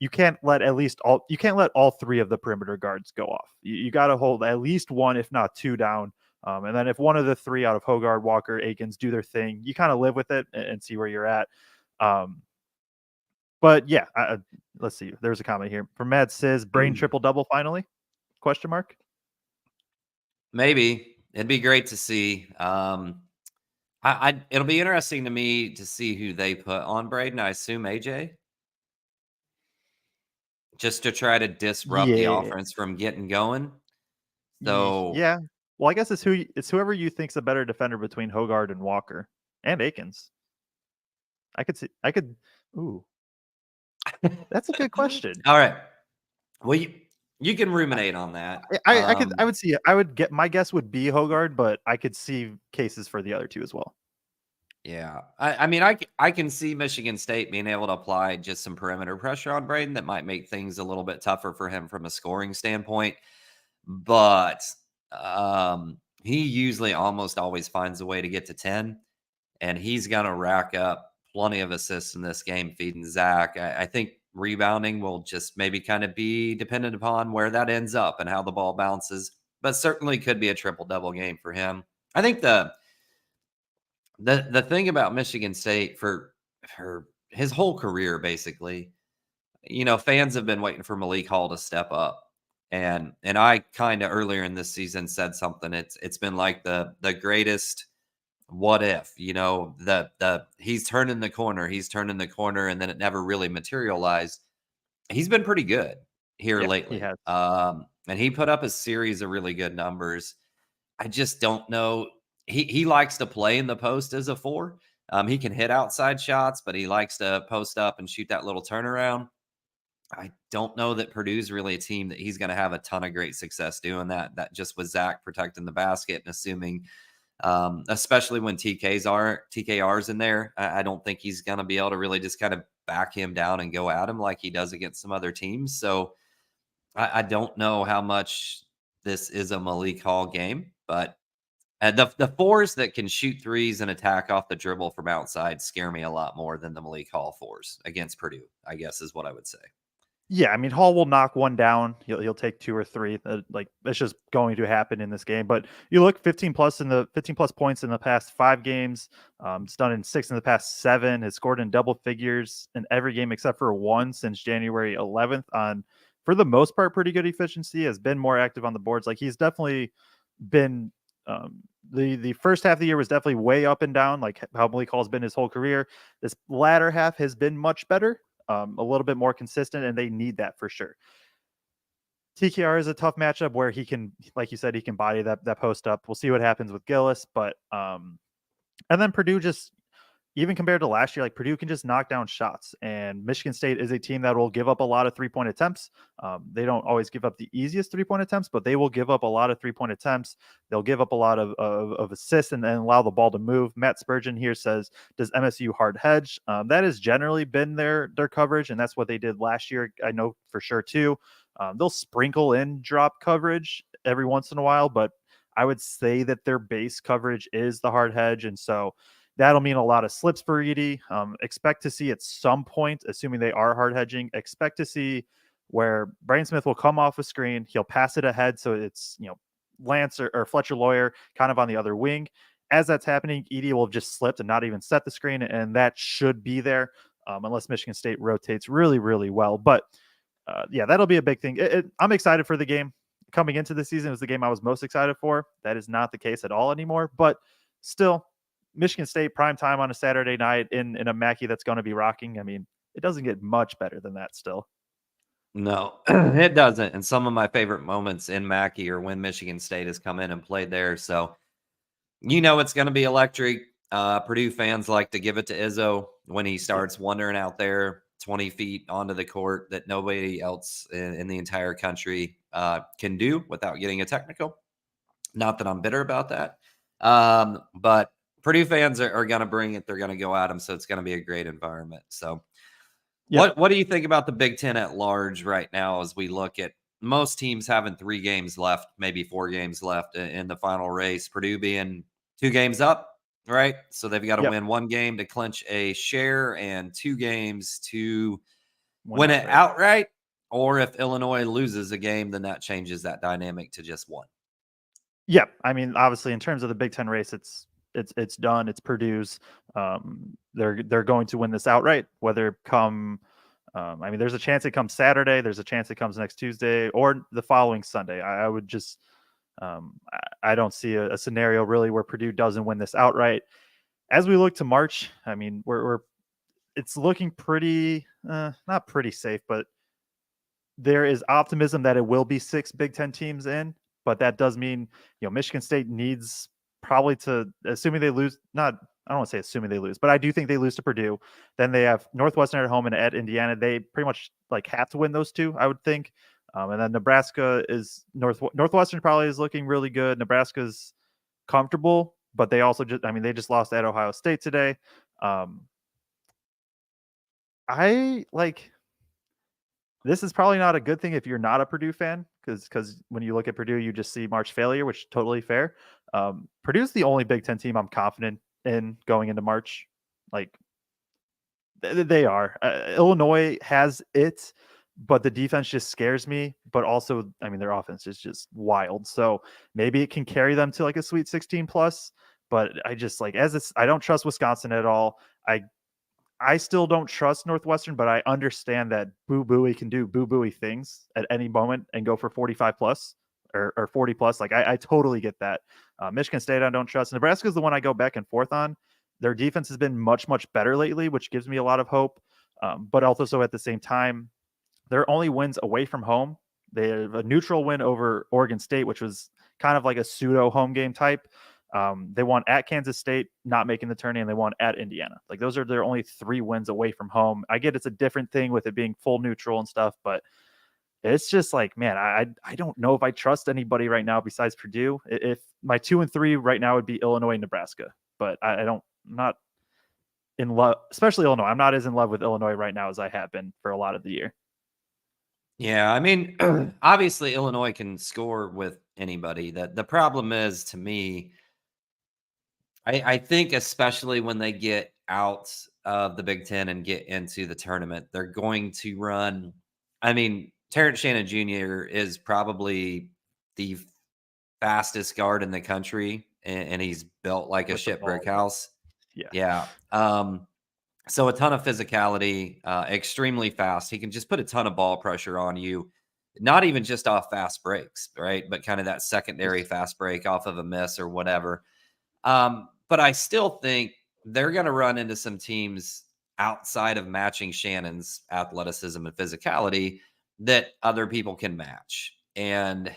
[SPEAKER 1] you can't let all three of the perimeter guards go off. You got to hold at least one, if not two, down. And then if one of the three out of Hogard, Walker, Akins do their thing, you kind of live with it and see where you're at. But yeah, let's see. There's a comment here from Mad Sizz. Brain triple double finally? Question mark.
[SPEAKER 3] Maybe it'd be great to see. It'll be interesting to me to see who they put on Braden. I assume AJ, just to try to disrupt the offense from getting going. So
[SPEAKER 1] yeah, well, I guess it's whoever you think's a better defender between Hogard and Walker and Akins. Ooh, that's a good question.
[SPEAKER 3] All right, well, you can ruminate on that.
[SPEAKER 1] My guess would be Hogard, but I could see cases for the other two as well.
[SPEAKER 3] Yeah, I mean, I can see Michigan State being able to apply just some perimeter pressure on Braden that might make things a little bit tougher for him from a scoring standpoint. But he usually almost always finds a way to get to 10, and he's going to rack up plenty of assists in this game feeding Zach. I think rebounding will just maybe kind of be dependent upon where that ends up and how the ball bounces, but certainly could be a triple-double game for him. I think the thing about Michigan State for his whole career, basically, fans have been waiting for Malik Hall to step up. And I kind of earlier in this season said something. It's been like the greatest what if, he's turning the corner, and then it never really materialized. He's been pretty good here lately.
[SPEAKER 1] He has.
[SPEAKER 3] And he put up a series of really good numbers. I just don't know. He likes to play in the post as a 4. He can hit outside shots, but he likes to post up and shoot that little turnaround. I don't know that Purdue's really a team that he's going to have a ton of great success doing that. That just with Zach protecting the basket and assuming, especially when TKR's in there, I don't think he's going to be able to really just kind of back him down and go at him like he does against some other teams. So I don't know how much this is a Malik Hall game, but the 4s that can shoot threes and attack off the dribble from outside scare me a lot more than the Malik Hall 4s against Purdue, I guess is what I would say.
[SPEAKER 1] Yeah, I mean, Hall will knock one down. He'll take 2 or 3. It's just going to happen in this game. But you look 15 plus points in the past 5 games. It's done in 6 in the past 7. Has scored in double figures in every game except for 1 since January 11th. On, for the most part, pretty good efficiency. Has been more active on the boards. Like, he's definitely been. The first half of the year was definitely way up and down, like how Malik Hall's been his whole career. This latter half has been much better. A little bit more consistent, and they need that for sure. TKR is a tough matchup where he can, like you said, he can body that post up. We'll see what happens with Gillis, but and then Purdue, just even compared to last year, like Purdue can just knock down shots, and Michigan State is a team that will give up a lot of 3-point attempts. They don't always give up the easiest 3-point attempts, but they will give up a lot of 3-point attempts. They'll give up a lot of assists and then allow the ball to move. Matt Spurgeon here says, does MSU hard hedge? That has generally been their coverage, and that's what they did last year. I know for sure too. They'll sprinkle in drop coverage every once in a while, but I would say that their base coverage is the hard hedge, and so that'll mean a lot of slips for Edey. Expect to see at some point, assuming they are hard hedging, expect to see where Braden Smith will come off a screen. He'll pass it ahead. So it's, Lance or Fletcher Lawyer kind of on the other wing. As that's happening, Edey will have just slipped and not even set the screen. And that should be there unless Michigan State rotates really, really well. But that'll be a big thing. I'm excited for the game. Coming into the season, it was the game I was most excited for. That is not the case at all anymore. But still, Michigan State prime time on a Saturday night in a Mackey that's going to be rocking. I mean, it doesn't get much better than that still.
[SPEAKER 3] No, it doesn't. And some of my favorite moments in Mackey are when Michigan State has come in and played there. So, it's going to be electric. Purdue fans like to give it to Izzo when he starts wandering out there 20 feet onto the court that nobody else in the entire country can do without getting a technical. Not that I'm bitter about that. But Purdue fans are going to bring it. They're going to go at them. So it's going to be a great environment. So what do you think about the Big Ten at large right now as we look at most teams having 3 games left, maybe 4 games left in the final race, Purdue being 2 games up, right? So they've got to win 1 game to clinch a share and 2 games to win it outright, or if Illinois loses a game, then that changes that dynamic to just one.
[SPEAKER 1] Yeah, I mean, obviously, in terms of the Big Ten race, it's done. It's Purdue's. They're going to win this outright. Whether come, I mean, there's a chance it comes Saturday. There's a chance it comes next Tuesday or the following Sunday. I would just, I don't see a scenario really where Purdue doesn't win this outright. As we look to March, I mean, it's looking pretty, not pretty safe, but there is optimism that it will be 6 Big Ten teams in. But that does mean, Michigan State needs probably to, assuming they lose, I don't want to say assuming they lose, but I do think they lose to Purdue. Then they have Northwestern at home and at Indiana. They pretty much have to win those 2, I would think. And then Nebraska is Northwestern probably is looking really good. Nebraska's comfortable, but they also they just lost at Ohio State today. This is probably not a good thing if you're not a Purdue fan, because when you look at Purdue, you just see March failure, which is totally fair. Purdue's the only Big Ten team I'm confident in going into March. They are. Illinois has it, but the defense just scares me. But also, their offense is just wild. So maybe it can carry them to a Sweet 16 plus. But I just I don't trust Wisconsin at all. I still don't trust Northwestern, but I understand that Boo Buie can do Boo Buie things at any moment and go for 45 plus or 40 plus. I totally get that. Michigan State, I don't trust. Nebraska is the one I go back and forth on. Their defense has been much, much better lately, which gives me a lot of hope. But also at the same time, their only wins away from home. They have a neutral win over Oregon State, which was kind of like a pseudo home game type. They won at Kansas State, not making the tourney, and they won at Indiana. Those are their only 3 wins away from home. I get it's a different thing with it being full neutral and stuff, but it's just man, I don't know if I trust anybody right now besides Purdue. If my 2 and 3 right now would be Illinois and Nebraska, but I'm not in love, especially Illinois. I'm not as in love with Illinois right now as I have been for a lot of the year.
[SPEAKER 3] Yeah, obviously Illinois can score with anybody. The problem is, to me, I think especially when they get out of the Big Ten and get into the tournament, they're going to run. Terrence Shannon Jr. is probably the fastest guard in the country, and he's built like a shit brick house. Yeah. So a ton of physicality, extremely fast. He can just put a ton of ball pressure on you, not even just off fast breaks, right? But kind of that secondary fast break off of a miss or whatever. But I still think they're going to run into some teams outside of matching Shannon's athleticism and physicality that other people can match. And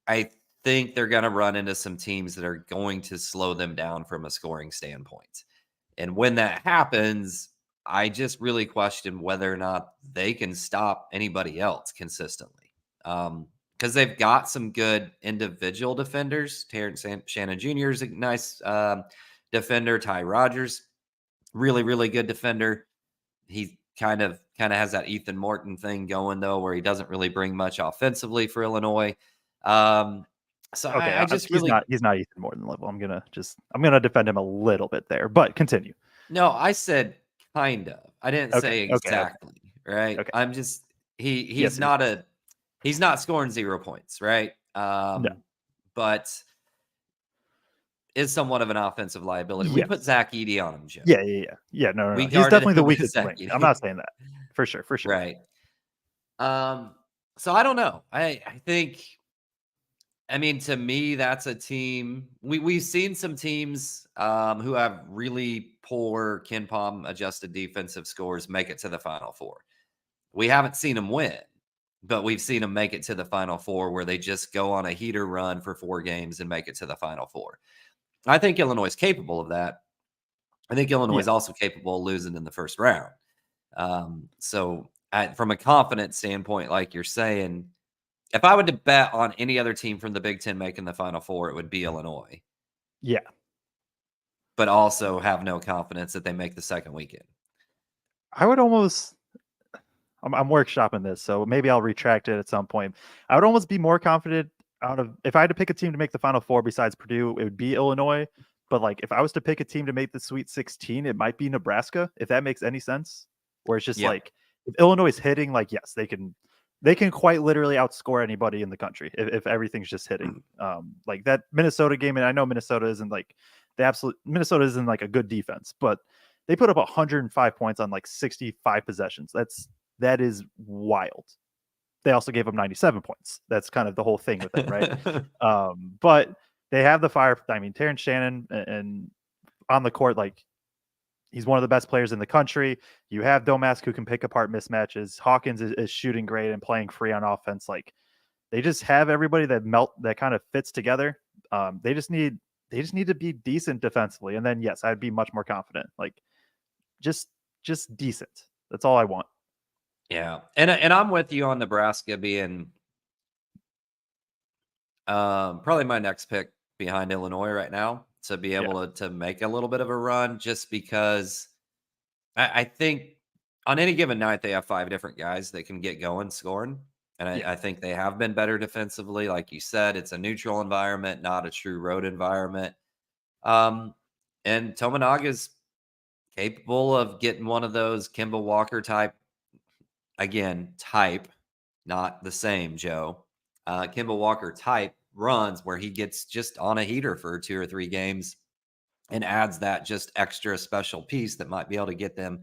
[SPEAKER 3] I think they're going to run into some teams that are going to slow them down from a scoring standpoint. And when that happens, I just really question whether or not they can stop anybody else consistently. Because they've got some good individual defenders. Terrence Shannon Jr. is a nice defender. Ty Rogers, really, really good defender. He kind of has that Ethan Morton thing going, though, where he doesn't really bring much offensively for Illinois. So okay, I just
[SPEAKER 1] he's not Ethan Morton level. I'm gonna defend him a little bit there, but continue.
[SPEAKER 3] No, I said kind of. I didn't say exactly. Okay. Right.
[SPEAKER 1] Okay.
[SPEAKER 3] I'm just he's not scoring 0 points, right?
[SPEAKER 1] No.
[SPEAKER 3] But is somewhat of an offensive liability. Yes. We put Zach Edey on him, Jim.
[SPEAKER 1] Yeah. No. He's definitely the weakest link. I'm not saying that for sure.
[SPEAKER 3] Right. So I don't know. I think. To me, that's a team. We've seen some teams who have really poor KenPom adjusted defensive scores make it to the Final Four. We haven't seen them win, but we've seen them make it to the Final Four where they just go on a heater run for 4 games and make it to the Final Four. I think Illinois is capable of that. I think Illinois is also capable of losing in the first round. So from a confidence standpoint, like you're saying, if I were to bet on any other team from the Big Ten making the Final Four, it would be Illinois.
[SPEAKER 1] Yeah.
[SPEAKER 3] But also have no confidence that they make the second weekend.
[SPEAKER 1] I would almost, I'm workshopping this, so maybe I'll retract it at some point. I would almost be more confident if I had to pick a team to make the Final Four besides Purdue, it would be Illinois. But if I was to pick a team to make the Sweet 16, it might be Nebraska, if that makes any sense. Where it's just if Illinois is hitting, like, yes, they can quite literally outscore anybody in the country if everything's just hitting. Like that Minnesota game, and I know Minnesota isn't like a good defense, but they put up 105 points on like 65 possessions. That is wild. They also gave them 97 points. That's kind of the whole thing with it, right? But they have the fire. I mean, Terrence Shannon and on the court, like, he's one of the best players in the country. You have Domask who can pick apart mismatches. Hawkins is shooting great and playing free on offense. Like, they just have everybody that kind of fits together. They just need to be decent defensively, and then yes, I'd be much more confident. Like, just decent. That's all I want.
[SPEAKER 3] Yeah, and I'm with you on Nebraska being probably my next pick behind Illinois right now to be able to make a little bit of a run, just because I think on any given night they have 5 different guys that can get going scoring, and I think they have been better defensively. Like you said, it's a neutral environment, not a true road environment. And Tominaga's capable of getting one of those Kemba Walker type. Again, type, not the same, Joe. Kemba Walker type runs where he gets just on a heater for 2 or 3 games and adds that just extra special piece that might be able to get them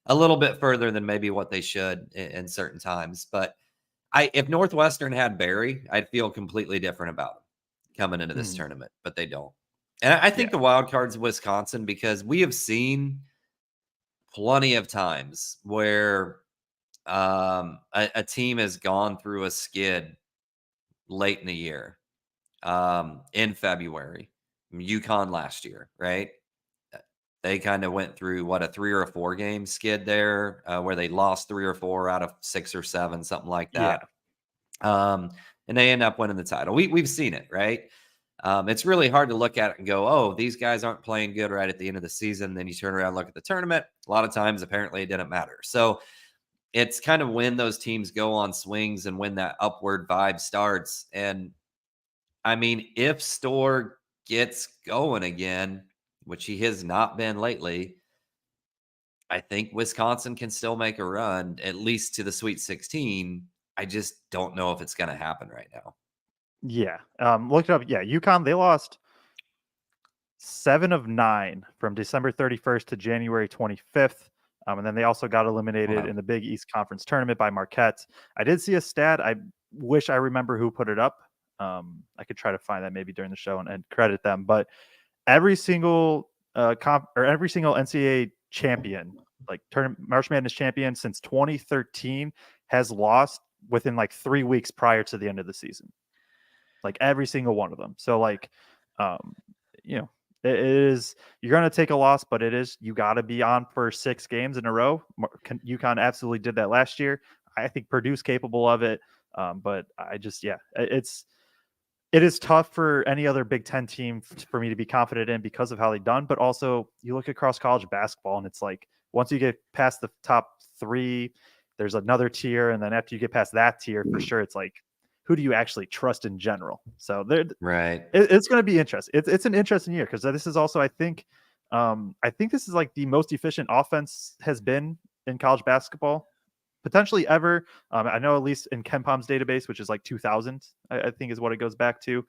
[SPEAKER 3] a little bit further than maybe what they should in certain times. But if Northwestern had Barry, I'd feel completely different about him coming into this tournament, but they don't. And I think the wild card's Wisconsin, because we have seen plenty of times where a team has gone through a skid late in the year, in February. UConn last year, right? They kind of went through a 3 or 4 game skid there, where they lost 3 or 4 out of 6 or 7, something like that. And they end up winning the title. We've seen it, right? It's really hard to look at it and go, oh, these guys aren't playing good right at the end of the season. Then you turn around and look at the tournament. A lot of times, apparently, it didn't matter. So it's kind of when those teams go on swings and when that upward vibe starts. And I mean, if Storr gets going again, which he has not been lately, I think Wisconsin can still make a run, at least to the Sweet 16. I just don't know if it's going to happen right now.
[SPEAKER 1] Yeah. Looked it up. Yeah. UConn, they lost 7 of 9 from December 31st to January 25th. And then they also got eliminated in the Big East Conference tournament by Marquette. I did see a stat. I wish I remember who put it up. I could try to find that maybe during the show and credit them. But every single every single NCAA champion, like March Madness champion since 2013, has lost within like 3 weeks prior to the end of the season. Like every single one of them. So like, it is, you're going to take a loss, but you got to be on for 6 games in a row. UConn absolutely did that last year. I think Purdue's capable of it. But it is tough for any other Big Ten team for me to be confident in because of how they've done. But also you look across college basketball and it's like, once you get past the top 3, there's another tier. And then after you get past that tier, for sure, it's like, who do you actually trust in general? So it's going to be interesting. It's an interesting year because this is also, I think this is like the most efficient offense has been in college basketball potentially ever. I know at least in KenPom's database, which is like 2000, I think is what it goes back to.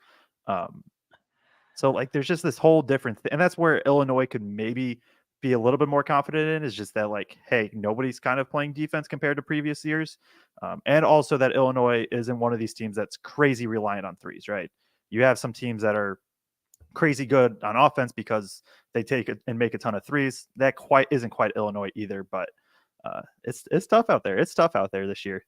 [SPEAKER 1] So like there's just this whole different thing, and that's where Illinois could maybe be a little bit more confident in, is just that like, hey, nobody's kind of playing defense compared to previous years. And also that Illinois isn't one of these teams that's crazy reliant on threes, right? You have some teams that are crazy good on offense because they take it and make a ton of threes. That isn't quite Illinois either, but it's tough out there. It's tough out there this year.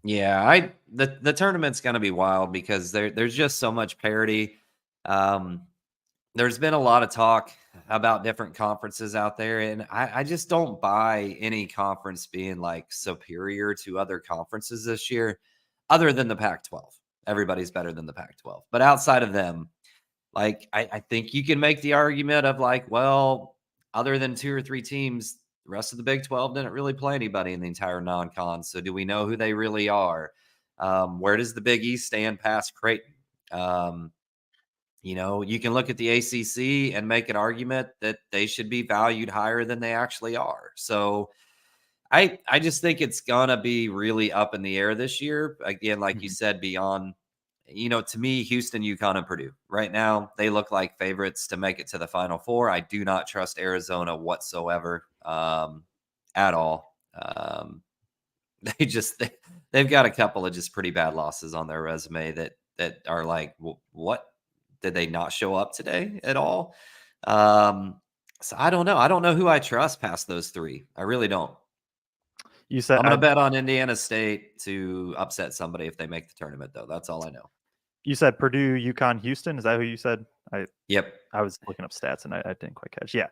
[SPEAKER 3] Yeah, the tournament's going to be wild because there's just so much parity. There's been a lot of talk about different conferences out there, and I just don't buy any conference being like superior to other conferences this year, other than the Pac-12. Everybody's better than the Pac-12, but outside of them, like I think you can make the argument of like, well, other than 2 or 3 teams, the rest of the Big 12 didn't really play anybody in the entire non-con. So do we know who they really are? Where does the Big East stand past Creighton? You can look at the ACC and make an argument that they should be valued higher than they actually are. So I just think it's gonna be really up in the air this year. Again, like you said, beyond, to me, Houston, UConn, and Purdue right now, they look like favorites to make it to the Final Four. I do not trust Arizona whatsoever, at all. They've got a couple of just pretty bad losses on their resume that are like, what, did they not show up today at all? So I don't know. I don't know who I trust past those three. I really don't.
[SPEAKER 1] You said
[SPEAKER 3] I'm going to bet on Indiana State to upset somebody if they make the tournament, though. That's all I know.
[SPEAKER 1] You said Purdue, UConn, Houston. Is that who you said?
[SPEAKER 3] Yep.
[SPEAKER 1] I was looking up stats and I didn't quite catch. Yeah,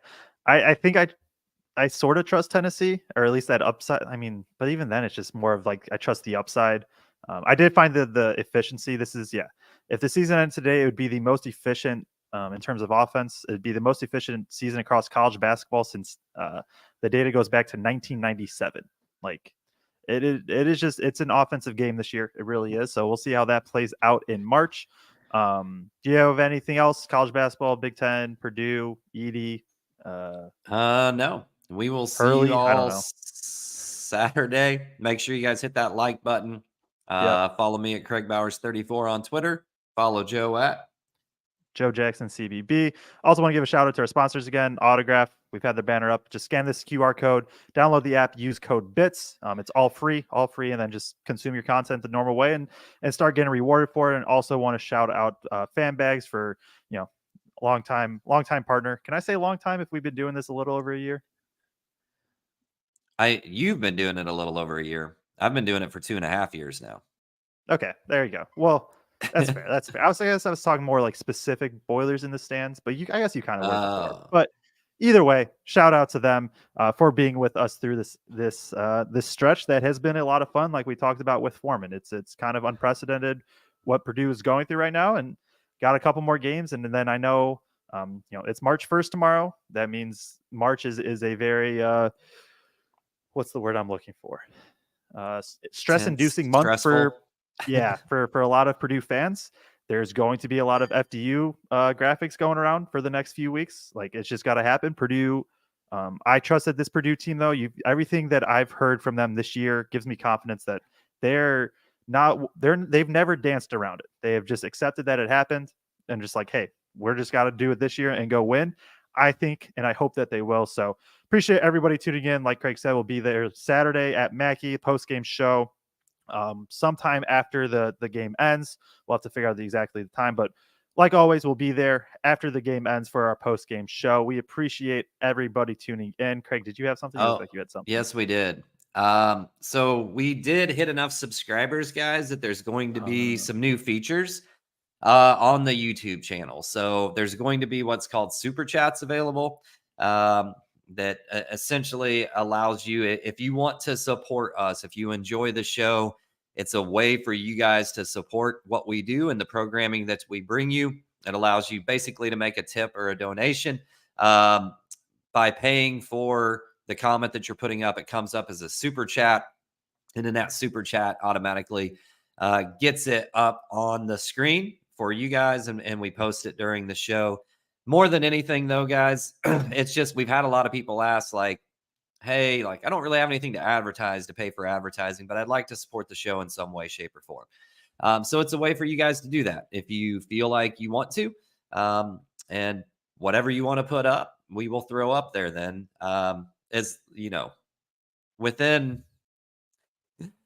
[SPEAKER 1] I think I sort of trust Tennessee, or at least that upside. I mean, but even then, it's just more of like I trust the upside. I did find the efficiency. This is If the season ended today, it would be the most efficient in terms of offense. It'd be the most efficient season across college basketball since the data goes back to 1997. Like it's an offensive game this year. It really is. So we'll see how that plays out in March. Do you have anything else? College basketball, Big Ten, Purdue, Edey?
[SPEAKER 3] No. We will see
[SPEAKER 1] Hurley?
[SPEAKER 3] you
[SPEAKER 1] I don't
[SPEAKER 3] all
[SPEAKER 1] know.
[SPEAKER 3] Saturday. Make sure you guys hit that like button. Follow me at Craig Bowers 34 on Twitter. Follow Joe at
[SPEAKER 1] Joe Jackson CBB. Also want to give a shout out to our sponsors again. Autograph. We've had the banner up. Just scan this QR code, download the app, use code BITS. It's all free, and then just consume your content the normal way and start getting rewarded for it. And also want to shout out Fan Bags for long time partner. Can I say long time if we've been doing this a little over a year?
[SPEAKER 3] You've been doing it a little over a year. I've been doing it for 2.5 years now.
[SPEAKER 1] Okay, there you go. Well, that's fair. That's fair. I was talking more like specific Boilers in the stands, but I guess you kind of were before. But either way, shout out to them for being with us through this stretch that has been a lot of fun. Like we talked about with Foreman, it's kind of unprecedented what Purdue is going through right now, and got a couple more games, and then I know it's March 1st tomorrow. That means March is a very what's the word I'm looking for? Stress-inducing month for a lot of Purdue fans. There's going to be a lot of FDU graphics going around for the next few weeks. Like it's just got to happen. Purdue, I trusted this Purdue team though. Everything that I've heard from them this year gives me confidence that they've never danced around it. They have just accepted that it happened and just like, hey, we're just got to do it this year and go win. I think, and I hope that they will. So appreciate everybody tuning in. Like Craig said, we'll be there Saturday at Mackey post-game show. Sometime after the game ends. We'll have to figure out exactly the time, but like always, we'll be there after the game ends for our post-game show. We appreciate everybody tuning in. Craig, did you have something? You looked like you had something.
[SPEAKER 3] Yes, we did. So we did hit enough subscribers, guys, that there's going to be some new features on the YouTube channel. So there's going to be what's called super chats available that essentially allows you, if you want to support us, if you enjoy the show, it's a way for you guys to support what we do and the programming that we bring you. It allows you basically to make a tip or a donation by paying for the comment that you're putting up. It comes up as a super chat, and then that super chat automatically gets it up on the screen for you guys, and we post it during the show. More than anything, though, guys, it's just we've had a lot of people ask, like, hey, like, I don't really have anything to advertise, to pay for advertising, but I'd like to support the show in some way, shape, or form. So it's a way for you guys to do that if you feel like you want to. And whatever you want to put up, we will throw up there then. As within,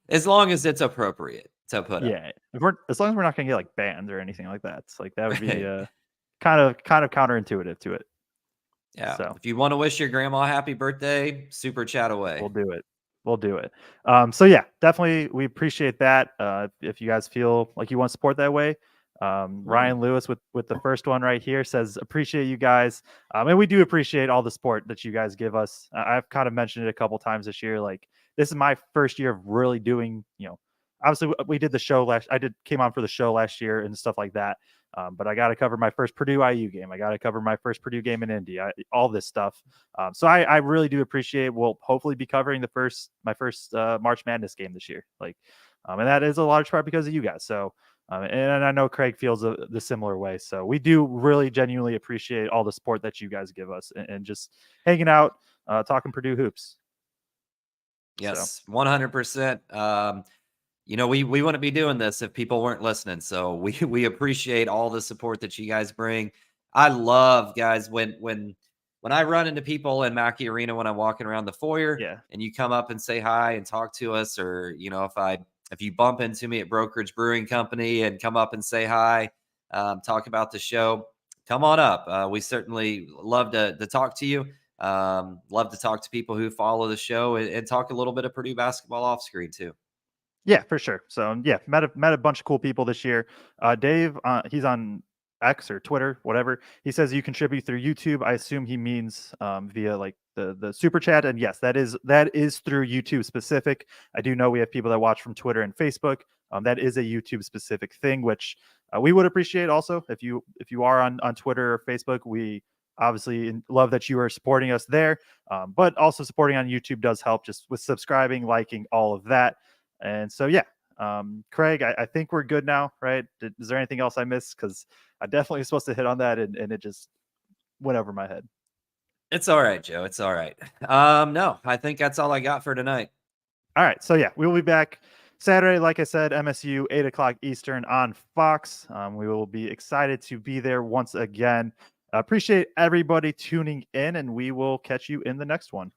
[SPEAKER 3] as long as it's appropriate to put up.
[SPEAKER 1] Yeah, as long as we're not going to get like banned or anything like that. It's like that would be kind of counterintuitive to it.
[SPEAKER 3] Yeah. So if you want to wish your grandma happy birthday, super chat away.
[SPEAKER 1] We'll do it. So yeah, definitely we appreciate that. If you guys feel like you want to support that way. Ryan Lewis with the first one right here says, appreciate you guys. And we do appreciate all the support that you guys give us. I've kind of mentioned it a couple times this year. Like this is my first year of really doing, obviously we did the show came on for the show last year and stuff like that. But I got to cover my first Purdue IU game. I got to cover my first Purdue game in Indy, all this stuff. So I really do appreciate, we'll hopefully be covering my first March Madness game this year. And that is a large part because of you guys. So, and I know Craig feels the similar way. So we do really genuinely appreciate all the support that you guys give us and just hanging out, talking Purdue hoops.
[SPEAKER 3] Yes, 100%. We wouldn't be doing this if people weren't listening. So we appreciate all the support that you guys bring. I love, guys, when I run into people in Mackey Arena when I'm walking around the foyer,
[SPEAKER 1] Yeah.
[SPEAKER 3] and you come up and say hi and talk to us, or if you bump into me at Brokerage Brewing Company and come up and say hi, talk about the show, come on up. We certainly love to talk to you. Love to talk to people who follow the show and talk a little bit of Purdue basketball off screen too.
[SPEAKER 1] Yeah, for sure. So yeah, met a bunch of cool people this year. Dave, he's on X or Twitter, whatever. He says you contribute through YouTube. I assume he means via like the super chat. And yes, that is through YouTube specific. I do know we have people that watch from Twitter and Facebook. That is a YouTube specific thing, which we would appreciate also if you are on Twitter or Facebook. We obviously love that you are supporting us there, but also supporting on YouTube does help, just with subscribing, liking, all of that. And so, yeah, Craig, I think we're good now, right? Is there anything else I missed? Because I definitely was supposed to hit on that, and it just went over my head.
[SPEAKER 3] It's all right, Joe. It's all right. No, I think that's all I got for tonight.
[SPEAKER 1] All right. So, yeah, we will be back Saturday, like I said, MSU, 8 o'clock Eastern on Fox. We will be excited to be there once again. Appreciate everybody tuning in, and we will catch you in the next one.